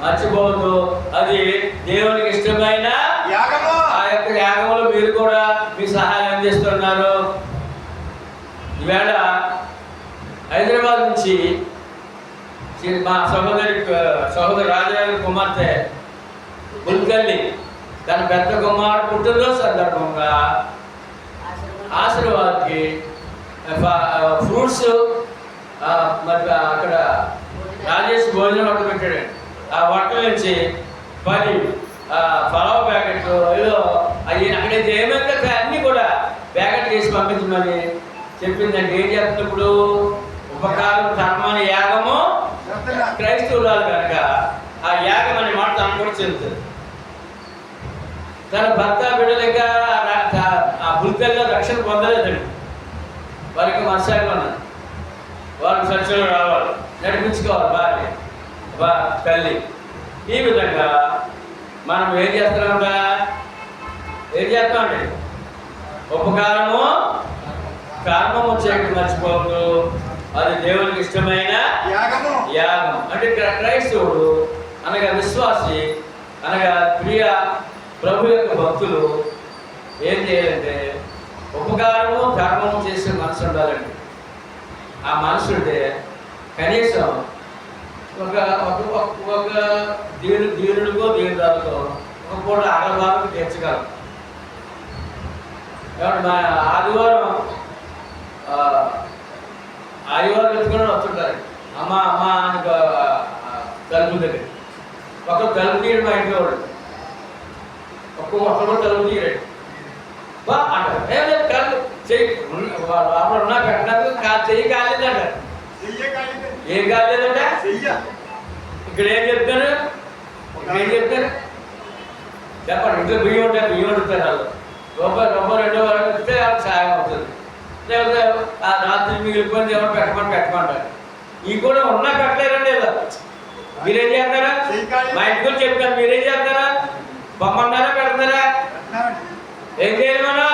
మర్చిపోవద్దు. అది దేవునికి ఇష్టమైన ఆ యొక్క యాగములు మీరు కూడా మీ సహాయం అందిస్తున్నారు. ఈవేళ హైదరాబాద్ నుంచి మా సహోదరి రాజాగారి కుమార్తె బుల్కల్లి తన పెద్ద కుమారుడు పుట్టినరోజు సందర్భంగా ఆశీర్వాద్కి ఫ్రూట్స్ మరి అక్కడ రాజేష్ భోజనం వంట పెట్టాడు. ఆ వంట నుంచి 10 పలావ్ ప్యాకెట్లు ఏదో అవి అక్కడైతే ఏమైతే అన్నీ కూడా ప్యాకెట్ చేసి పంపించమని చెప్పిందండి. ఏం చేస్తున్నప్పుడు ఉపకారం ధర్మాన్ని యాగము క్రైస్తవురాలు కనుక ఆ యాగం అనే మాట తను కూడా చెందుతుంది. తన భర్త బిడ్డలుగా ఆ బుల్కల్లో రక్షణ పొందలేదండి. వారికి మనసాగా ఉన్నారు, వారికి సత్యంలో రావాలి, నడిపించుకోవాలి భార్య తల్లి. ఈ విధంగా మనం ఏం చేస్తామండి? ఉపకారము కర్మము చేయడం మర్చిపోవద్దు. అది దేవునికి ఇష్టమైన యాగం. అంటే క్రైస్తవుడు అనగా విశ్వాసి అనగా ప్రియ ప్రభు యొక్క భక్తులు ఏం చేయాలంటే ఉపకారము ధర్మము చేసే మనసు ఉండాలండి. ఆ మనసు ఉంటే కనీసం ఒక దీనుడికో దీనురాలకో ఒక పూట ఆడవాళ్ళకు తీర్చగలం. మా ఆదివారం ఎత్తుకొని వస్తుంటారు. అమ్మ అని తలుపు దగ్గర ఒక తలుపు తీయడు మా ఇంట్లో వాడు. ఒక్కరు తలుపు తీయడు బా అంటారు. ఏం లేదు కళ్ళు చెయ్యి అప్పుడు ఉన్నా పెట్టినందుకు చెయ్యి కాలేదంటారు. ఏం కాలేదంట? ఇక్కడ ఏం చెప్తారు? చెప్పండి. ఇంట్లో బియ్యం ఉంటాయి, బియ్యం అడుగుతారు వాళ్ళు. రూపాయి 2 వరకు ఇస్తే వాళ్ళకి సాయం అవుతుంది. లేకపోతే ఆ రాత్రి మిగిలిపోయింది ఎవరు పెట్టమంటారు. ఈ కూడా ఉన్నా పెట్టలేరండి. లేదా మీరేం చేస్తారా? మా ఇంటికి వచ్చి చెప్తారు. మీరేం చేస్తారా? బొమ్మన్నారా పెడతారా? ఏం చేయాలి మనం?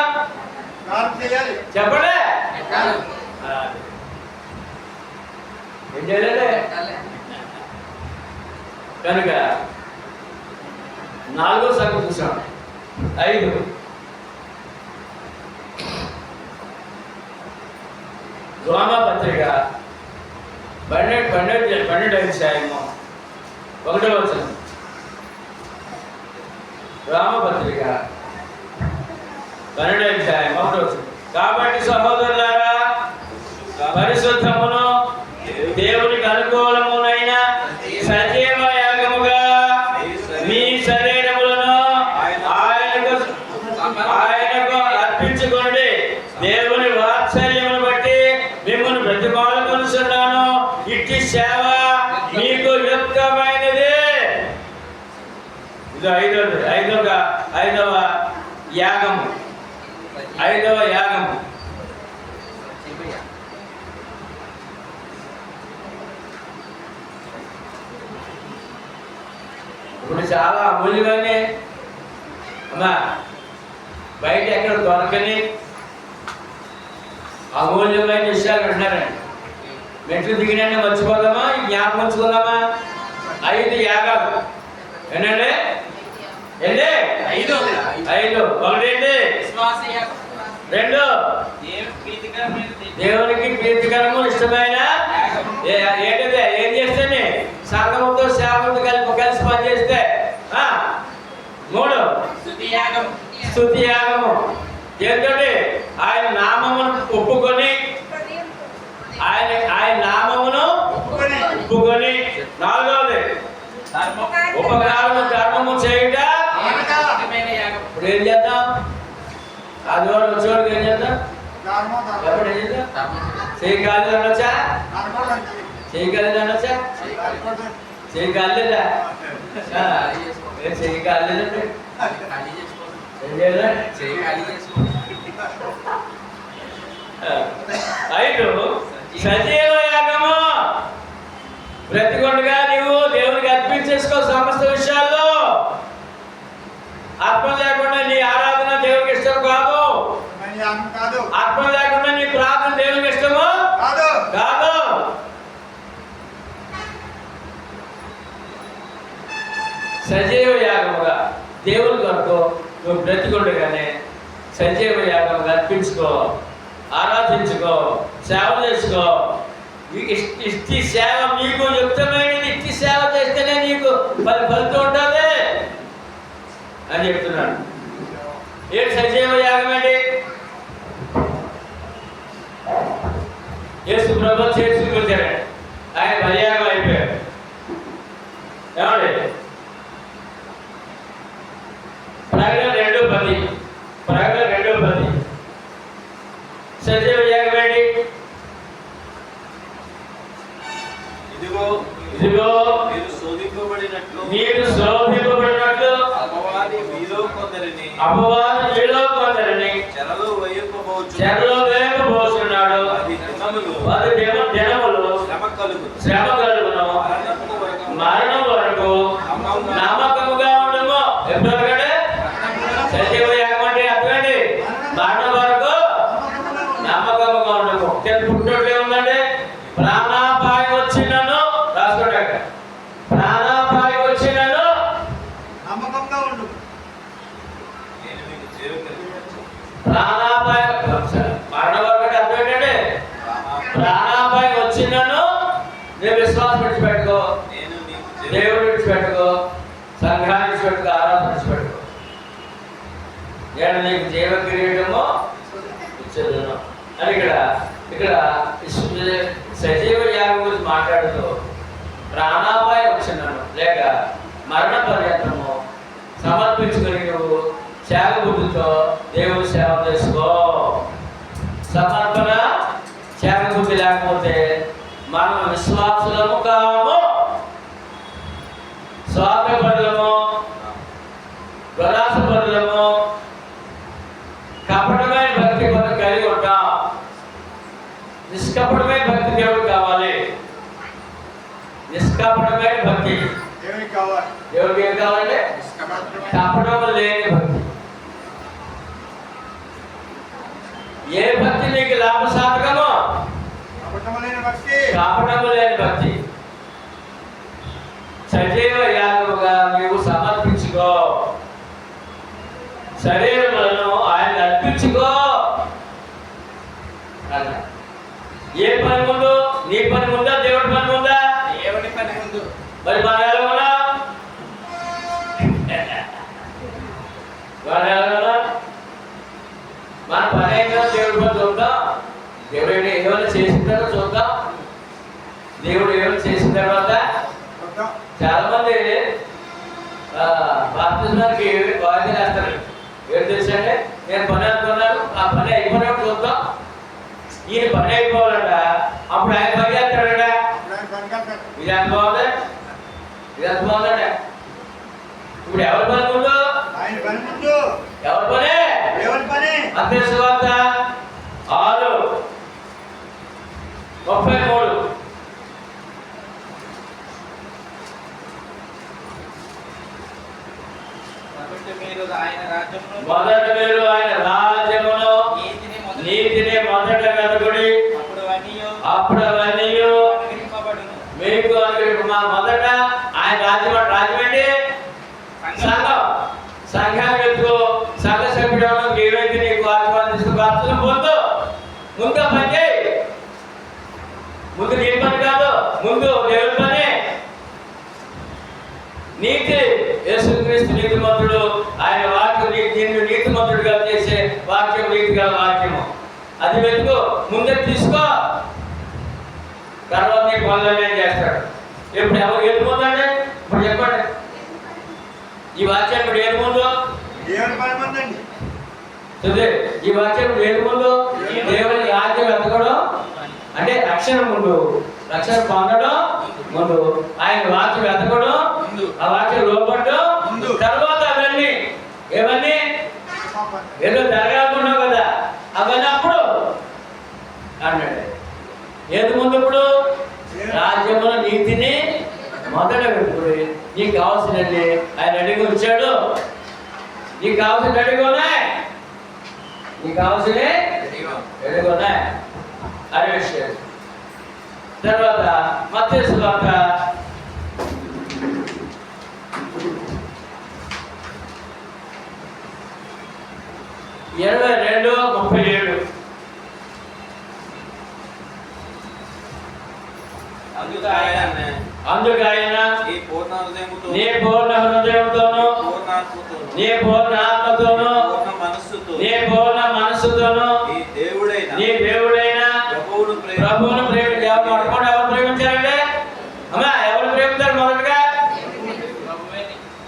చెప్పండి. ఏం చేయాలంటే కనుక 4వ సంగతి చూసాం. 5 రోమా పత్రిక 12వ అధ్యాయము 1వ వచనం. రోమా పత్రిక 12వ అధ్యాయం 1వ వచనం. కాబట్టి సహోదరులారా, పరిశుద్ధమును దేవునికి అనుకూలమునైన సజీవ యాగముగా మీ శరీరములను ఆయనకు అర్పించుకోండి. దేవుని వాత్సల్యమును బట్టి మిమ్మల్ని ప్రతిపాలకొనుచున్నాను. ఇట్టి సేవ మీకు యుక్తమైనది. ఇది ఐదవ యాగము. ఇప్పుడు చాలా అమూల్యమని అమ్మా బయట ఎక్కడ దొరకని అమూల్యమైన విషయాలు వింటున్నారండి. మెట్లు దిగిన మర్చిపోదామా? ఈ జ్ఞాపకం ఉంచుకుందామా? 5 యాగాలు ఏంటండి? ఏంటి? 5. 1 ఏంటి? 2 దేవునికి ప్రీతికరము ఇష్టమైన ఏంటది? ఏం చేస్తే సంఘముతో సేవతో కలిసి పనిచేస్తే. 3 స్తుతి యాగము. ఏంటంటే ఆయన నామమును ఒప్పుకొని ఆయన నామమును ఒప్పుకొని. 4వది ఉపకారము ధర్మము చేయుట. ఇప్పుడు ఏం చేద్దాం? ఆదివారం వచ్చేవాడికి ఏం చేద్దాం? ఎప్పుడు ఏం చేద్దాం? చేయగలదు అనొచ్చా? చేయగలదా? చేయగలదా? చేయగలదంటే 5 సజీవ యాగము. బ్రతికొండగా నీవు దేవునికి అర్పించేసుకో. సమస్త విషయాల్లో అర్పణ లేకుండా నీ ఆరాధన దేవునికి ఇష్టం కాదు. అర్పణ లేకుండా నీ ప్రార్థన దేవునికి ఇష్టము కాదు. సజీవ యాగముగా దేవుని కొరకు నువ్వు బ్రతికొండగానే సజీవ యాగముగా అర్పించుకో, ఆరాధించుకో, సేవ చేసుకో. ఇష్టి సేవ నీకు యుక్తమైనది. ఇష్టి సేవ చేస్తేనే నీకు ఫలితం ఉంటుంది అని చెప్తున్నాడు. ఏంటి సజీవ యాగం అండి? యేసు ప్రభు చేసుకొచ్చాడు. ఆయన బలియాగం అయిపోయాడు. ఏమండి? ప్రకటన 2:10 సజీవ యాగం ఏంటి? ఇదిగో మీరు శోధింపబడినట్లు అపవాది మీలో కొందరిని చెరలో వేయకపోతున్నాడు. అది దినములు శ్రమ కలుగును, మరణం వరకు నమ్మకముగా ఉండము. ఎప్పుడు సజీవ యాగం అంటే అర్థమేంటి? మరణం వరకు ప్రాణాపాయం మరణం వరకు అర్థం ఏంటంటే ప్రాణాపాయం వచ్చిందను నేను విశ్వాసం విడిచిపెట్టుకో, నేను నీకు దేవుడు విడిచిపెట్టుకో, సంఘాన్ని విడిచిపెట్టుకో, ఆరాధన విడిచిపెట్టుకో, నేను నీకు జీవ కిరీటము ఇచ్చేదను అని ఇక్కడ సజీవ యాగం గురించి మాట్లాడుతూ ప్రాణాపాయం వచ్చిందను లేక మరణ పర్యంతము సమర్పించుకొని నువ్వు త్యాగ బుద్ధితో దేవుని సేవ చేసుకో. సమర్పణ త్యాగ బుద్ధి లేకపోతే మనం విశ్వాసులము కాము, స్వార్థపరులము, దురాశపరులము, కపటమైన భక్తి మనం కలిగి ఉంటాం. నిష్కపటమైన భక్తి దేవుడు కావాలి. నిష్కపటమైన భక్తి దేవుడికి ఏం కావాలంటే కపటము లేని భక్తి. ఏ భక్తి నీకు లాభసాధకమో కపటము లేని భక్తి. సజీవ యాగముగా నీవు సమర్పించుకో, శరీరములను ఆయన అర్పించుకో. ఏ పని ముందు? నీ పని ముందా దేవుడి పని ముందా? దేవుని పని ముందు. మరి మనం ఎలా ఉన్నాం? మన పని అయినా దేవుడి పని చూద్దాం. దేవుడు ఏమైనా చేసిన తర్వాత చూద్దాం. దేవుడు ఏమైనా చేసిన తర్వాత చాలా మంది బాప్తిజానికి వాయిదా వేస్తారు. ఏం తెలుసంటే నేను పని అనుకున్నాను, ఆ పని అయిపోయినప్పుడు చూద్దాం. ఈయన పని అయిపోవాలంట, అప్పుడు ఆయన పని చేస్తాడంట. ఇది ఎంత బాగుంది, ఇది ఎంత బాగుందంట. ఇప్పుడు ఎవరి పని ముందు? ఎవరి పని? అంతే. సువార్త 6:33 మొదట మీరు ఆయన రాజ్యమును నీతిని మొదట వెతకుడి, అప్పుడు అవన్నీ మీకు మొదట ఆయన రాజ్యం. రాజ్యం ఏంటి? సంఘం. సంఘాన్ని వెతుకు. సంఘ సభ్యుడు ఏవైతే నీకు ఆత్మ పొందు. ముందు పని చేయి. ముందు నీ పని కాదు, ముందు దేవుడి పని. నీతి, యేసుక్రీస్తు నీతిమంతుడు. ఆయన వాక్యం నిన్ను నీతిమంతుడిగా చేసే వాక్యం, నీతి గల వాక్యము. అది వెతుకు, ముందే తీసుకో. తర్వాత నీ పనులు ఏం చేస్తాడు. ఇప్పుడు ఎవరు ఏది ముందండి? ఇప్పుడు చెప్పండి. ఈ వాక్యం ఇప్పుడు ఏది ముందు? ఈ వాక్యం ఇప్పుడు ఏది ముందు? దేవుని రాజ్యం వెతకడం అంటే రక్షణ ముందు, రక్షణ పొందడం ముందు, ఆయన వాక్యం వెతకడం, ఆ వాక్యం లోపడడం తర్వాత అవన్నీ. ఏమన్నీ ఏదో జరగాలనుకున్నావు కదా, అవన్నీ అప్పుడు అన్నాడు. ఏది ముందు? ఇప్పుడు రాజ్యముల నీతిని మొదట పెట్టుకుని నీకు కావాల్సినవి ఆయన అడిగి ఉంచాడు. నీకు కావాల్సిన అడిగి ఉన్నాయి, నీకు కావాల్సిన అడిగి ఉన్నాయి అనే విషయం. తర్వాత మత్తయి సువార్త 22:37. అందుకు ఆయన నీ పూర్ణ హృదయంతోను, నీ పూర్ణ ఆత్మతోను, నీ పూర్ణ మనస్సుతోను నీ దేవుడైన ప్రభువును ప్రేమించాలి. ఎవరు ప్రేమించాలంటే అమ్మా, ఎవరు ప్రేమించారు? మొదటగా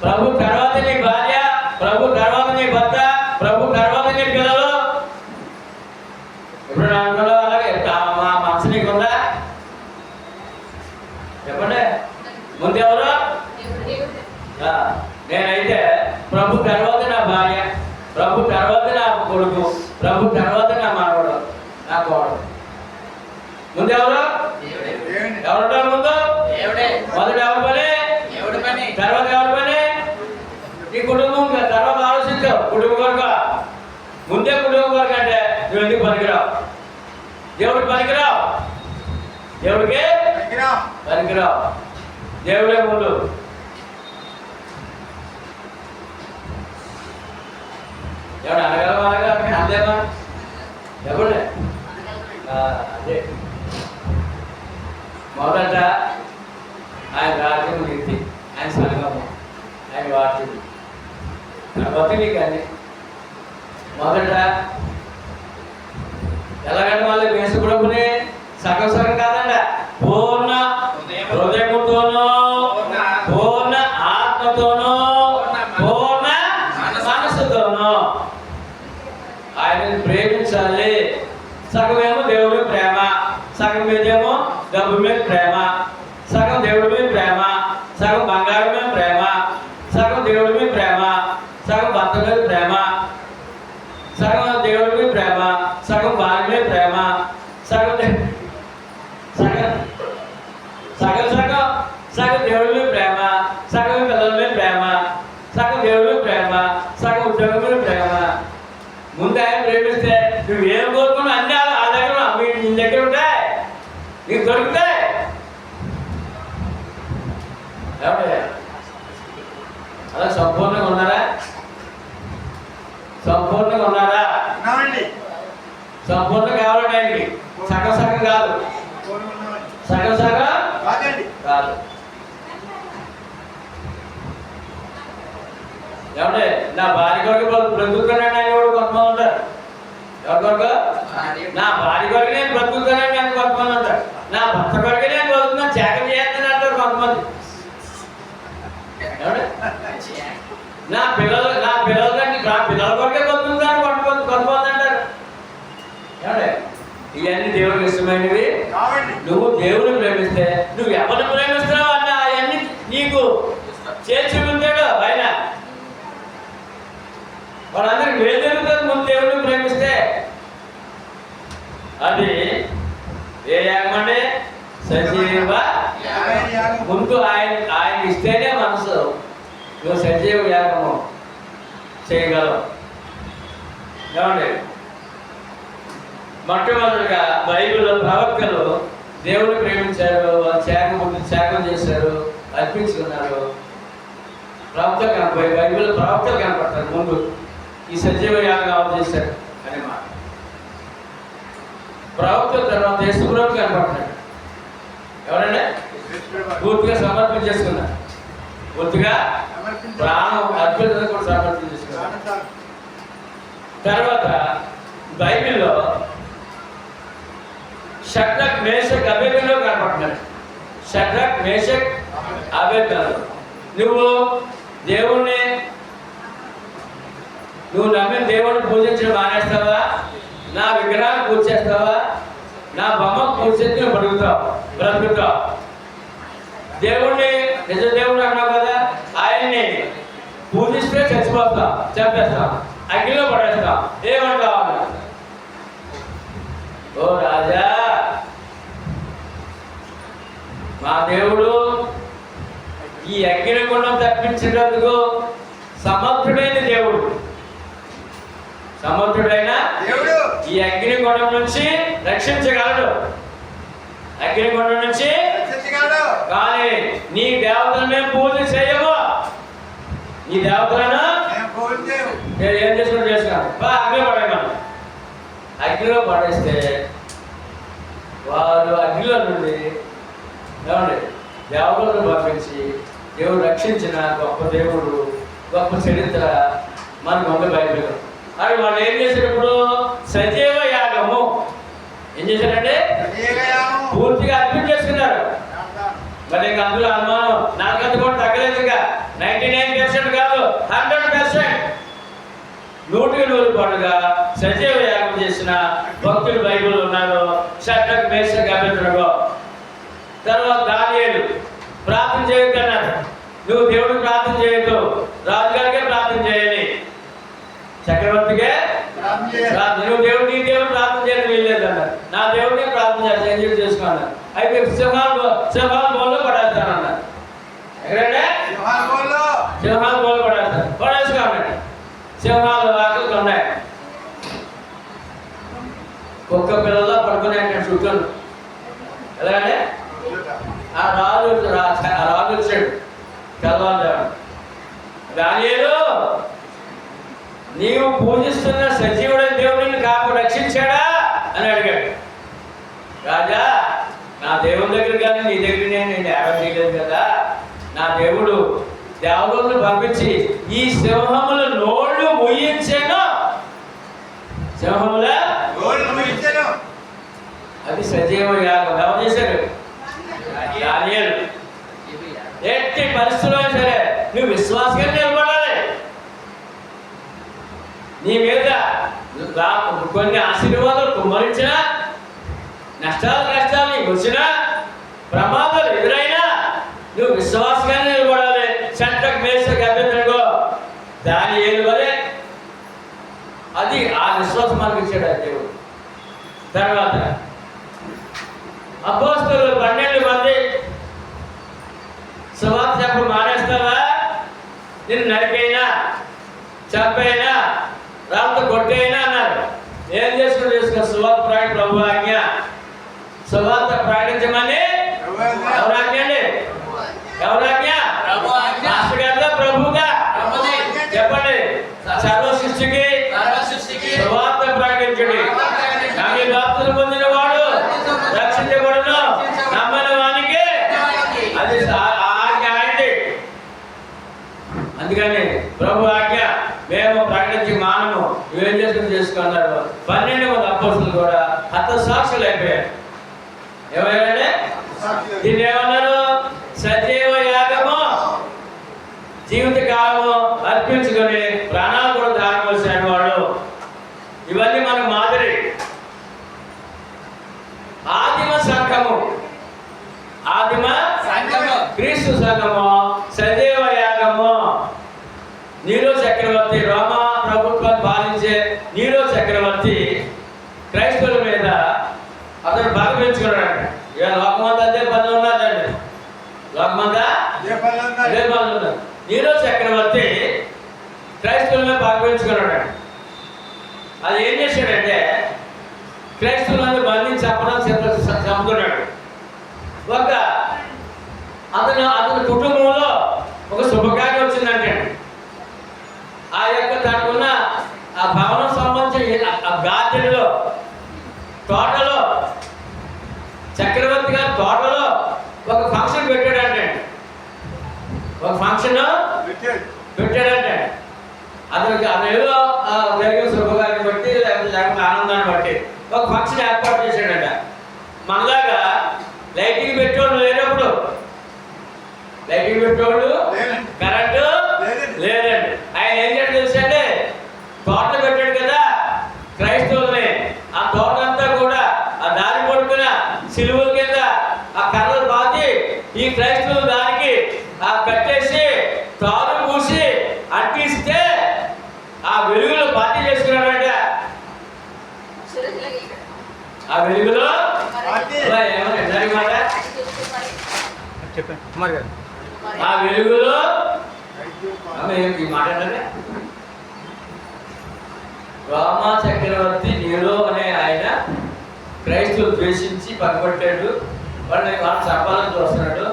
ప్రభు, తర్వాత నీ భార్య, ప్రభు తర్వాత నీ భర్త, ప్రభు తర్వాత నీ పిల్లలు. ఇప్పుడు నా అనుకూలం అలాగే మా మనసు నీకుందా? చెప్పండి. ముందు ఎవరు? నేనైతే ప్రభు తర్వాత నా భార్య, ప్రభు తర్వాత నా కొడుకు, ప్రభు తర్వాత నా మనవడు, నా కోడలు. ముందు ఎవరు? ఎవరుంటారు ముందు? మొదట ఎవరి పని? తర్వాత ఎవరి పని? నీ కుటుంబం. తర్వాత ఆలోచించావు కుటుంబం కొరకు. ముందే కుటుంబం కొరకు అంటే నువ్వు ఎందుకు పనికిరావు? దేవుడికి పనికిరావు, దేవుడికి పనికిరావు. దేవుడే ముందు. ఎవడు అనగలవాగా అంతేమా ఎవడే అదే మొదట ఆయన రాజ్యం నీతి, ఆయన సంగమం, ఆయన వార్తలు బతిని కానీ మొదట ఎలాగంటే వాళ్ళు వేసుకునే సగం సగం కాదండి, పూర్ణ హృదయముతోనూ పూర్ణ ఆత్మతోనూ పూర్ణ మనసుతోనూ ఆయనని ప్రేమించాలి. సగమేమో దేవుడి ప్రేమ, సగం మీదేమో డబ్బు మీద ప్రేమ, సగం దేవుడి మీద ప్రేమ, సగం బంగారం మీద ప్రేమ, సగం దేవుడి మీద ప్రేమ, సగం భర్త మీద ప్రేమ, సగం దేవుడి మీద ప్రేమ, సగం భార్య మీద ప్రేమ, సగం సగం సగం సగం సగం దేవుడి మీద ప్రేమ, సగం పిల్లల మీద ప్రేమ, సగం దేవుడి మీద ప్రేమ, సగం ఉద్యోగం మీద ప్రేమ. ముందు ఆయన ప్రేమిస్తే నువ్వు ఏం కోరుకున్నా అన్నీ ఆ దగ్గర నీ దగ్గర ఉంటాయి, నీకు దొరుకుతాయి. అలా సంపూర్ణంగా ఉన్నారా? సంపూర్ణంగా ఉన్నారా? సంపూర్ణంగా కావాలండి ఆయనకి. సగం సగం కాదు, సగం సగం కాదు. ఏమంటే నా భార్య కొరకు బ్రతుకుతున్నాను అని కూడా కొంతమంది ఉంటారు. ఎవరి కొరకు? నా భార్య కొరకు నేను బ్రతుకుతున్నాను అని కొంతమంది ఉంటారు. నా భర్త కొరకు నేను బ్రతుకుతున్నాను త్యాగం చేస్తాను అంటారు కొంతమంది. నా పిల్లల కొరకే బతుకుతాను కొంతమంది అంటారు. ఏమంటే ఇవన్నీ దేవుడికి ఇష్టమైనవి. నువ్వు దేవుని ప్రేమిస్తే నువ్వు ఎవరిని ప్రేమిస్తున్నావు అన్న అవన్నీ నీకు చేర్చి ఉంటాడు ఆయన. వాళ్ళందరికీ వేలు జరుగుతుంది ముందు దేవుడిని ప్రేమిస్తే. అది ఏ యాగం అంటే సజీవ. ముందు ఆయన ఇస్తేనే మనసు నువ్వు సజీవ యాగము చేయగలవు. ఏమండి మొట్టమొదటిగా బైబిల్లో ప్రవక్తలు దేవుడిని ప్రేమించారు, త్యాగం చేశారు, అర్పించుకున్నారు. ప్రవక్తలు కనపడి బైబిల్లో ప్రవక్తలు కనపడతారు ముందు ఈ సజీవ యాగం చేశారు అనే మాట. ప్రవక్తల తర్వాత యేసుప్రభు కనపడుతున్నాడు. ఎవరంటే పూర్తిగా సమర్పణ చేసుకున్నారు, పూర్తిగా ప్రాణం అర్పించడం కూడా సమర్పణ చేసుకున్నారు. తర్వాత బైబిల్లో షడ్రక్ మేషక్ అబేద్నగో కనపడుతున్నాడు. షడ్రక్ మేషక్ అబేద్నగో నువ్వు దేవుణ్ణి నువ్వు నమ్మిన దేవుడిని పూజించడం మానేస్తావా? నా విగ్రహాన్ని పూజ చేస్తావా? నా బొమ్మకు పూజ చేసి నువ్వు బ్రతుకుతావు. దేవుణ్ణి నిజ దేవుడు అన్నావు కదా, ఆయన్ని పూజిస్తే చచ్చిపోతాం, చంపేస్తాం, అగ్నిలో పడేస్తాం. ఏమంటావు? ఓ రాజా, మా దేవుడు ఈ అగ్నిగుండం తప్పించేటందుకు సమర్థుడైన దేవుడు. సమర్థుడైన దేవుడు ఈ అగ్నిగుండం నుంచి రక్షించగలడు. అగ్నిగుండం నుంచి కానీ నీ దేవతలను మేము పూజ చేయము. నీ దేవతలను ఏం చేసుకున్నాను అగ్నిలో పడేయమను. అగ్నిలో పడేస్తే వారు అగ్నిలో నుండి ఏమండి దేవతలను పంపించి దేవుడు రక్షించిన గొప్ప దేవుడు, గొప్ప చరిత్ర మనకు ఉంది బైబిల్. అది వాళ్ళు ఏం చేశారు? ఇప్పుడు సజీవ యాగము ఏం చేశారంటే పూర్తిగా అర్పణ చేసుకున్నారు. మరి ఇంకా అందులో అనుమానం నాకంత కూడా తగ్గలేదు. ఇంకా 99% కాదు, 100%, 100% సజీవ యాగం చేసిన భక్తులు బైబిల్ ఉన్నారు. షడ్రక్ మేషక్ అబేద్నగో. తర్వాత దానియేలు ప్రార్థన చేయొద్దు అన్నారు. నువ్వు దేవుడికి ప్రార్థన చేయొద్దు, రాజుగారికే ప్రార్థన చేయాలి, చక్రవర్తికే నువ్వు నీ దేవుడు ప్రార్థన చేయడం వీల్లేదు అన్నారు. నా దేవుడినే ప్రార్థన చేస్తాను, ఎంజాయ్ చేసుకున్నారు. అయితే సింహాల బోల్లో పడేస్తానన్నారు. ఎక్కడంటే సింహాల బోల్లో పడేసుకోమన్నాడు. సింహాలు ఆకలికి ఉన్నాయి, కుక్క పిల్లల్లో పడుకున్నాయి అక్కడ చుట్టూ. ఎలాగంటే ఆ రాజు వచ్చాడు తెల్లవారుజామున. దానియేలు నీవు పూజిస్తున్న సజీవుడైన దేవుడిని కాపు రక్షించాడా అని అడిగాడు. రాజా, నా దేవుని దగ్గర కానీ నీ దగ్గర నేను యాగం చేయలేదు కదా. నా దేవుడు దేవతలను పంపించి ఈ సింహముల నోళ్ళు ముయించాను. సింహముల అది సజీవ యాగం. ఎవరు చేశారు? దానియేలు. ఎట్టి పరిస్థితుల్లో సరే నువ్వు విశ్వాసంగా నిలబడాలి. నీ మీద కొన్ని ఆశీర్వాదాలు కుమ్మరించినా, కష్టాలు నీకు వచ్చినా, ప్రమాదాలు ఎదురైనా నువ్వు విశ్వాసంగా నిలబడాలి. చెంటకు మేసకు అభ్యర్థులుగో దానియేలు వలె. అది ఆ విశ్వాసం మనకు ఇచ్చాడు ఆ దేవుడు. తర్వాత అపోస్తలులు 12 మంది సువార్త చెప్పడం మానేస్తావా? నిన్ను నరికైనా, చంపైనా, రాళ్ళతో కొట్టైనా అన్నారు. ఏం చేసుకో సువార్త ప్రకటన ప్రభు ఆజ్ఞ. సువార్త ప్రకటించమని ఎవరు ఆజ్ఞ అండి? ఎవరు ఆజ్ఞ? మాస్టర్ గారిగా ప్రభుగా చెప్పండి. సర్వ సృష్టికి సువార్త ప్రకటించండి. నమ్మి బాప్తిస్మం పొందిన వాడు రక్షించబడును, నమ్మని వానికి అది ఆజ్ఞ అయింది. అందుకని ప్రభు ఆజ్ఞ మేము ప్రకటించి మానము. నువ్వేం చేసుకున్నారు? 12 మంది అపోస్తలులు కూడా హతసాక్షులు అయిపోయారు. ఏమయ్యారంటే దీన్ని ఏమన్నారు? సజీవ యాగము. జీవిత కాలము అర్పించుకొని ప్రాణాలు కూడా దానవలసిన వాడు. ఇవన్నీ మనకు మాదిరి. ఆదిమ సంఘము, ఆదిమ క్రీస్తు సంఘము సజీవ యాగము. నీరో చక్రవర్తి, రోమా ప్రభుత్వాన్ని పాలించే నీరో చక్రవర్తి క్రైస్తవుల మీద అతను బాగా పెంచుకున్నాడు. ఇక లోకమంతా అదే పనులు ఉన్నారండి. లోకమంతా అదే పనులు ఉన్నారు. నీరో చక్రవర్తి క్రైస్తవుల మీద బాగా పెంచుకున్నాడు. అది ఏం చేశాడంటే క్రైస్తవులను బంధించి చంపుతున్నాడు. అతని కుటుంబంలో ఒక శుభకార్యం వచ్చిందంటే ఆ యొక్క తనకున్న ఆ భవనం సంబంధించిన ఆ గార్డెన్లో, తోటలో, చక్రవర్తి గారి తోటలో ఒక ఫంక్షన్ పెట్టాడంటే. ఒక ఫంక్షన్ పెట్టాడంటే అతనికి ఏదో జరిగిన శుభకార్యం బట్టి లేకపోతే ఆనందాన్ని బట్టి ఒక ఫంక్షన్ ఏర్పాటు చేశాడట. మనలాగా లైటింగ్ పెట్టేవాళ్ళు లేనప్పుడు, లైటింగ్ పెట్టేవాళ్ళు కరెంటు లేదండి. ఆయన ఏం చేయడం తెలుసండి? తోటలు పెట్టాడు కదా క్రైస్తవుల్ని. ఆ తోట అంతా కూడా ఆ దారి పడుకున్న సిలువల కింద ఆ కర్రలు పాతి ఈ క్రైస్తవులు దానికి ఆ కట్టేసి తారు పూసి అంటిస్తే ఆ వెలుగులో పార్టీ చేసుకున్నాడంట. ఆ వెలుగులో ఆ వెలుగులో ఈ మాట రోమా చక్రవర్తి నీరో అనే ఆయన క్రైస్తవులు ద్వేషించి పగబట్టాడు. వాళ్ళు చంపాలని చూస్తున్నాడు.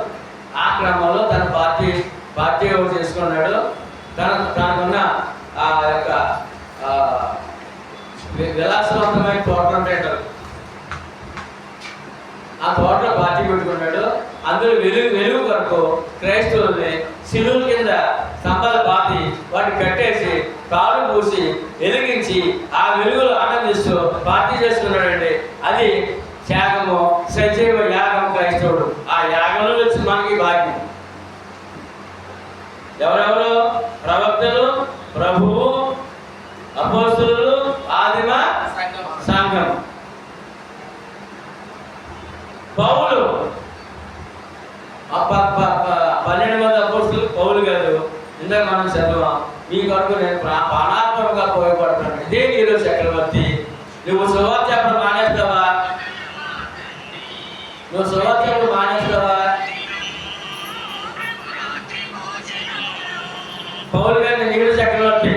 ఆ క్రమంలో తన పార్టీ ఒకటి చేసుకున్నాడు. తనకున్న ఆ యొక్క విలాసవంతమైన తోట ఉంటాడు. ఆ తోటలో పార్టీ పెట్టుకున్నాడు. అందులో వెలుగు కొరకు క్రైస్తవుల్ని శిలువుల కింద స్తంభాలు పాతి వాటిని కట్టేసి కాలు పూసి వెలిగించి ఆ వెలుగులో ఆనందిస్తూ పార్టీ చేసుకున్నాడండి. అది త్యాగము, సజీవ యాగం క్రైస్తవుడు. ఆ యాగంలో వచ్చి మనకి భాగ్యం. ఎవరెవరు? ప్రవక్తలు, ప్రభువు, అపోస్తలులు, ఆదిమ సంఘం. పౌలు 12 మంది అపోస్తలులు పౌలు గారు. ఇందాక మనం చదివాం. మీ కొరకు నేను ప్రాణాత్మకంగా ఉపయోగపడుతున్నాను. ఇదే నీరో చక్రవర్తి. నువ్వు సువార్త చెప్పడం మానేస్తావా? నువ్వు సువార్త చెప్పడం మానేస్తావా? పౌలు గారిని నీరో చక్రవర్తి.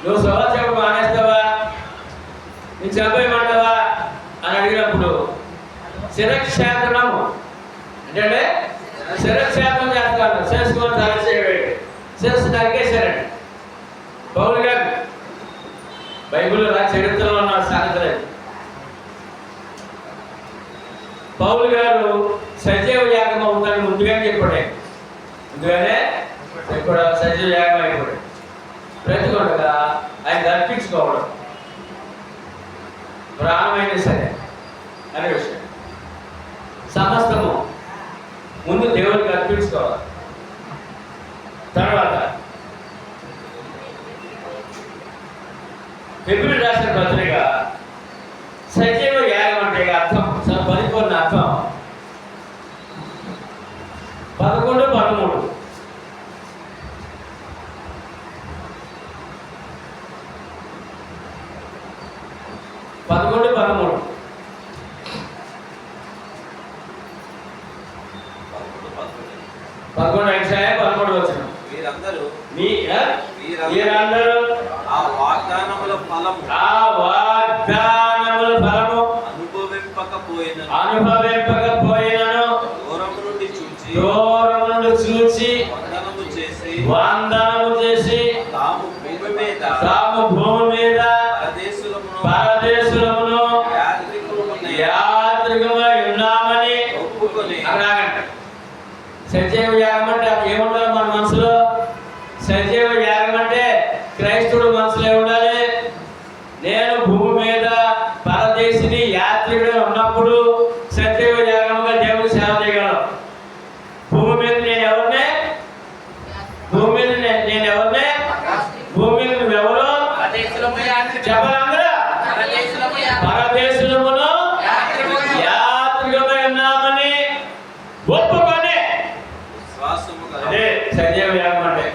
నువ్వు సువార్త చెప్పడం మానేస్తావా? నేను చంపేయమంటావా అని అడిగినప్పుడు శిరక్షేత్రము అంటే శిరక్షేత్రం చేస్తాను. చేసుకొని తలసేవాడు. శిరస్సు నరికేశారండి పౌలు గారు. పౌలు గారు సజీవ యాగం అవుతాను ముందుగానే చెప్పాడు. ముందుగానే ఇప్పుడు సజీవ యాగం అయిపోయాడు. ప్రతికొండగా ఆయన అర్పించుకోవడం ప్రాణమైనా సరే అనే విషయం. సమస్తము ముందు దేవుడికి అర్పించుకోవాలి. తర్వాత ఫిబ్రవరి రాసిన పత్రిక సజీవ యాగం అంటే అర్థం పరిపూర్ణ అర్థం 11-13. వీరందరూ మీరందరూ ఆ వాగ్దానముల ఫలము అనుభవింపకపోయినను దూరము నుండి చూచి వందనము చేసి తాము భూమి మీద పరదేశులమును యాత్రికులమై ఉన్నామని ఒప్పుకొని అన్నాగంట. సజీవ యాగం అంటే ఏముండాలి మన మనసులో? సజీవ యాగం అంటే క్రైస్తవుడు మనసులో ఉండాలి. నేను భూమి మీద పరదేశిని యాత్రికుడు ఉన్నప్పుడు సజీవ యాగంగా దేవుడు సేవ చేయగలను. భూమి మీద నేను ఎవరినే? భూమి మీద నేను ఎవరినే? భూమి మీద నువ్వెవరు? చెప్పాలందరూ పరదేశులమును యాత్రికులమై ఉన్నామని ఒప్పుకొని అదే సజీవ యాగం అంటే.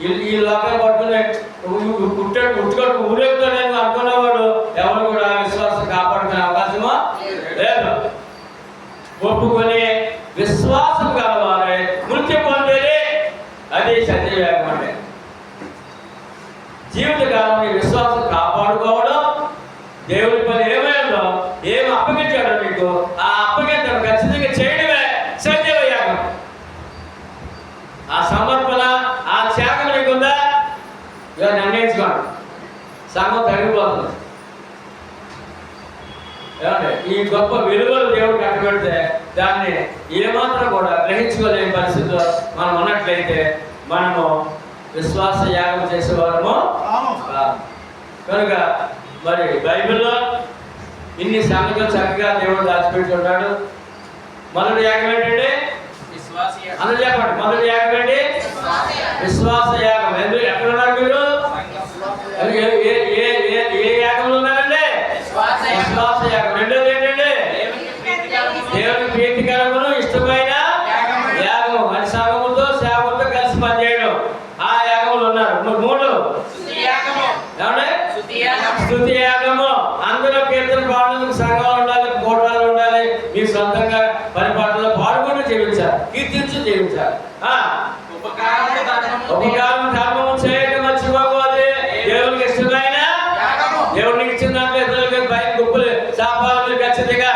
ఈ లోకాలు పట్టుకునే ఉట్టుకొని ఊరేగుతాడని అనుకున్నవాడు ఎవరు కూడా విశ్వాసం కాపాడుకునే అవకాశమా లేదు. ఒప్పుకొని విశ్వాసం కలవాలి, మృత్యు పొందేది. అది సజీవ యాగం అంటే. జీవితకాలం విశ్వాసం కాపాడుకోవడం, దేవుడి పని ఏమైందో ఏమి అప్పగించాడో నీకు ఆ అప్పగించడం ఖచ్చితంగా చేయడమే సజీవ యాగం. ఆ సమర్పణ ఆ త్యాగం నీకుందా? ఇలా నిర్ణయించుకోండి. సంఘం తగ్గిపోతుంది. ఏమంటే ఈ గొప్ప విలువలు దేవుడు కట్టబెడితే దాన్ని ఏమాత్రం కూడా గ్రహించుకోలేని పరిస్థితిలో మనం ఉన్నట్లయితే మనము విశ్వాస యాగం చేసేవారము. కనుక మరి బైబిల్లో ఇన్ని సంగతులు చక్కగా దేవుడు దాచిపెట్టి ఉన్నాడు. మొదటి యాగం ఏంటంటే అందరూ చెప్పండి. మొదటి యాగం ఏంటి? విశ్వాస యాగం. ఎందుకు ఎక్కడ ఉన్నారు మీరు? ఏ యాగంలో ఉన్నారండి? విశ్వాస యాగం. రెండోది ఏంటంటే దేవునికి ప్రీతికరమును ఇష్టమైన యాగము. అని సంఘముతో సేవకులతో కలిసి పనిచేయడం. ఆ యాగములు ఉన్నారు. మూడు ఏమంటే స్తుతి యాగము. అందులో కీర్తన పాడడానికి సంఘాలు ఉండాలి, కోటాలు ఉండాలి. మీ సొంతంగా పని పాటలో పాడుకుంటూ జీవించాలి, కీర్తించు జీవించాలి. ఉపకారం ధర్మము చేయడం మర్చిపోవాలి. దేవునికి ఇష్టమైన దేవునికి ఇచ్చిన దాంట్లో ఇతరులకి పైన గుప్పులు శాపాలు ఖచ్చితంగా.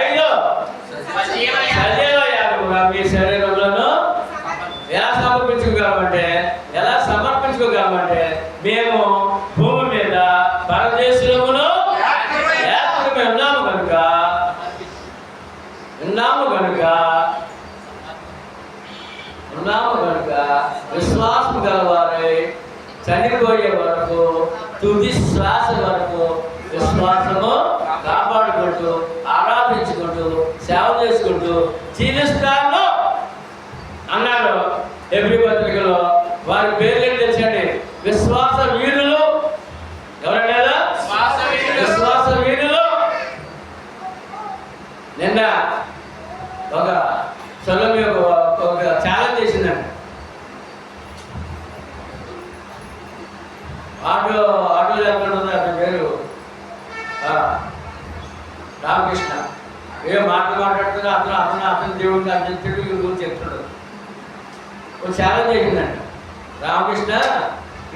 5 సజీవ యాగముగా మీ శరీరంలోనూ ఎలా సమర్పించుకోగలమంటే మేము భూమి మీద పరదేశులమును యాత్రికులమై ఉన్నాము కనుక విశ్వాసం గలవారే చనిపోయే వరకు తుది శ్వాస వరకు విశ్వాసము కాపాడుకుంటూ ఆరాధించుకుంటూ సేవ చేసుకుంటూ జీవిస్తాను అన్నాడు. ఎబ్రీ పత్రికలో వారి పేర్లు తెచ్చండి. విశ్వాస వీరులు. ఎవరైనా విశ్వాస వీరులు. నిన్న ఒక సొలమి ఒక ఛాలెంజ్ చేసిందండి. ఆటో ఎక్కడ అతని పేరు రామకృష్ణ. ఏ మాట్లాడుతున్నా అతను దేవుడికి అందించడు గురించి చెప్తున్నాడు. ఒక ఛాలెంజ్ చేసిందండి. రామకృష్ణ,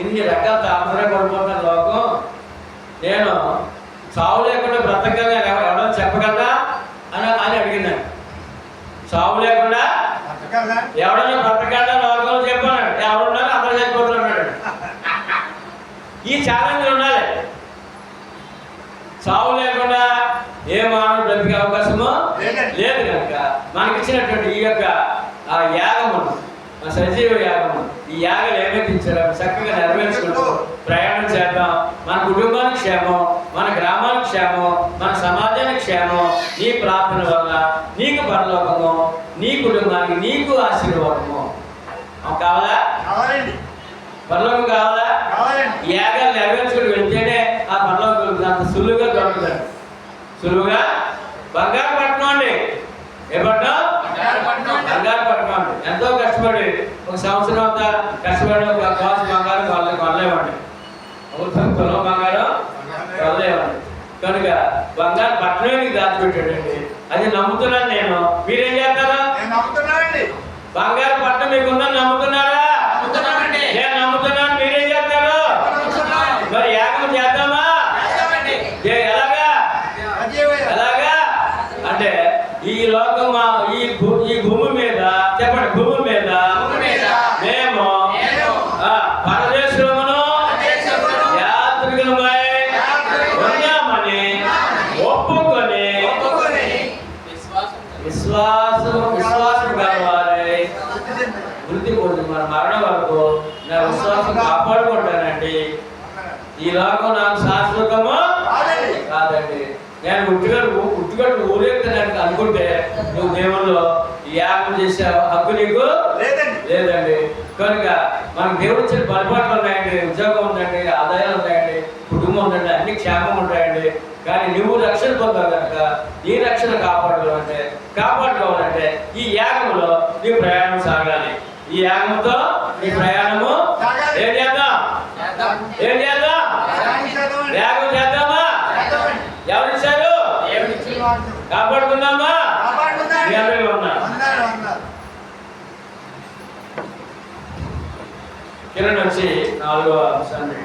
ఇన్ని రకాల తామర పడిపోతున్న లోకం, నేను చావు లేకుండా బ్రతకగా ఎవరో చెప్పగలరా అని అడిగిందండి. చావు లేకుండా ఎవడన్నా బ్రతకగలరా లోకంలో చెప్పాను. ఎవరున్నారో అందరూ చనిపోతున్నాడు. ఈ ఛాలెంజ్ ఉండాలి. చావు లేకుండా ఏ మానవుడు బ్రతికే అవకాశము లేదు కనుక మనకిచ్చినటువంటి ఈ యొక్క ఆ యాగమును, ఆ సజీవ యాగము, ఈ యాగాలు ఏమైతే ఇచ్చారో చక్కగా నెరవేర్చుకుంటూ ప్రయాణం చేద్దాం. మన కుటుంబానికి క్షేమం, మన గ్రామానికి క్షేమం, మన సమాజానికి క్షేమం. నీ ప్రార్థన వల్ల నీకు పరలోకము, నీ కుటుంబానికి నీకు ఆశీర్వాదము. కావాలా? పరలోకం కావాలా? ఈ యాగాలు నెరవేర్చుకుని వెళ్తేనే ఆ పరలోకం అంత సులువుగా దొరుకుతుంది. సులువుగా బంగారు పట్టణం అండి. ఏ పట్టణం? బంగారు పట్టణం అండి. ఎంతో కష్టపడి ఒక సంవత్సరం అంతా కష్టపడి ఒక కాసు బంగారం కొనలేమండి. ఒక తులం బంగారం కొనలేమండి. కనుక బంగారు పట్టణానికి దాచిపెట్టాడండి. అది నమ్ముతున్నాను నేను. మీరేం చేస్తారా? బంగారు పట్టణం మీకుందని నమ్ముతున్నారా? నేను నమ్ముతున్నాను. మీరేం చేస్తారు? మరి యాగం చేద్దామా? ఎలాగా? ఎలాగా అంటే ఈ లోకం ఈ భూమి మీద చెప్పండి, భూమి మీద మేము పరదేశమును యాత్రికులమై ఉన్నామని ఒప్పుకొని విశ్వాసం కావాలి. వృద్ధి పొంది మన మరణం వరకు నా విశ్వాసం కాపాడుకుంటానండి. ఈ లోకం నాకు శాశ్వతము కాదండి. నేను గుట్టుగట్టు ఊరేగుతానని అనుకుంటే నువ్వు దేవుళ్ళు యాగం చేసే హక్కు నీకు లేదండి. కనుక మనకు దేవుడు ఇచ్చిన పరిపాట్లు ఉన్నాయండి, ఉద్యోగం ఉందండి, ఆదాయాలు ఉన్నాయండి, కుటుంబం ఉందండి, అన్ని క్షేమం ఉంటాయండి. కానీ నువ్వు రక్షణ పొందావు కనుక నీ రక్షణ కాపాడుకోవాలంటే ఈ యాగంలో నీ ప్రయాణం సాగాలి. ఈ యాగంతో నీ ప్రయాణము ఏం చేద్దాం? యాగం చేద్దామా? ఎవరిచ్చారు? కాపాడుకుందామా? ఉన్నా కిరణ్ వచ్చి 4వ అంశాన్ని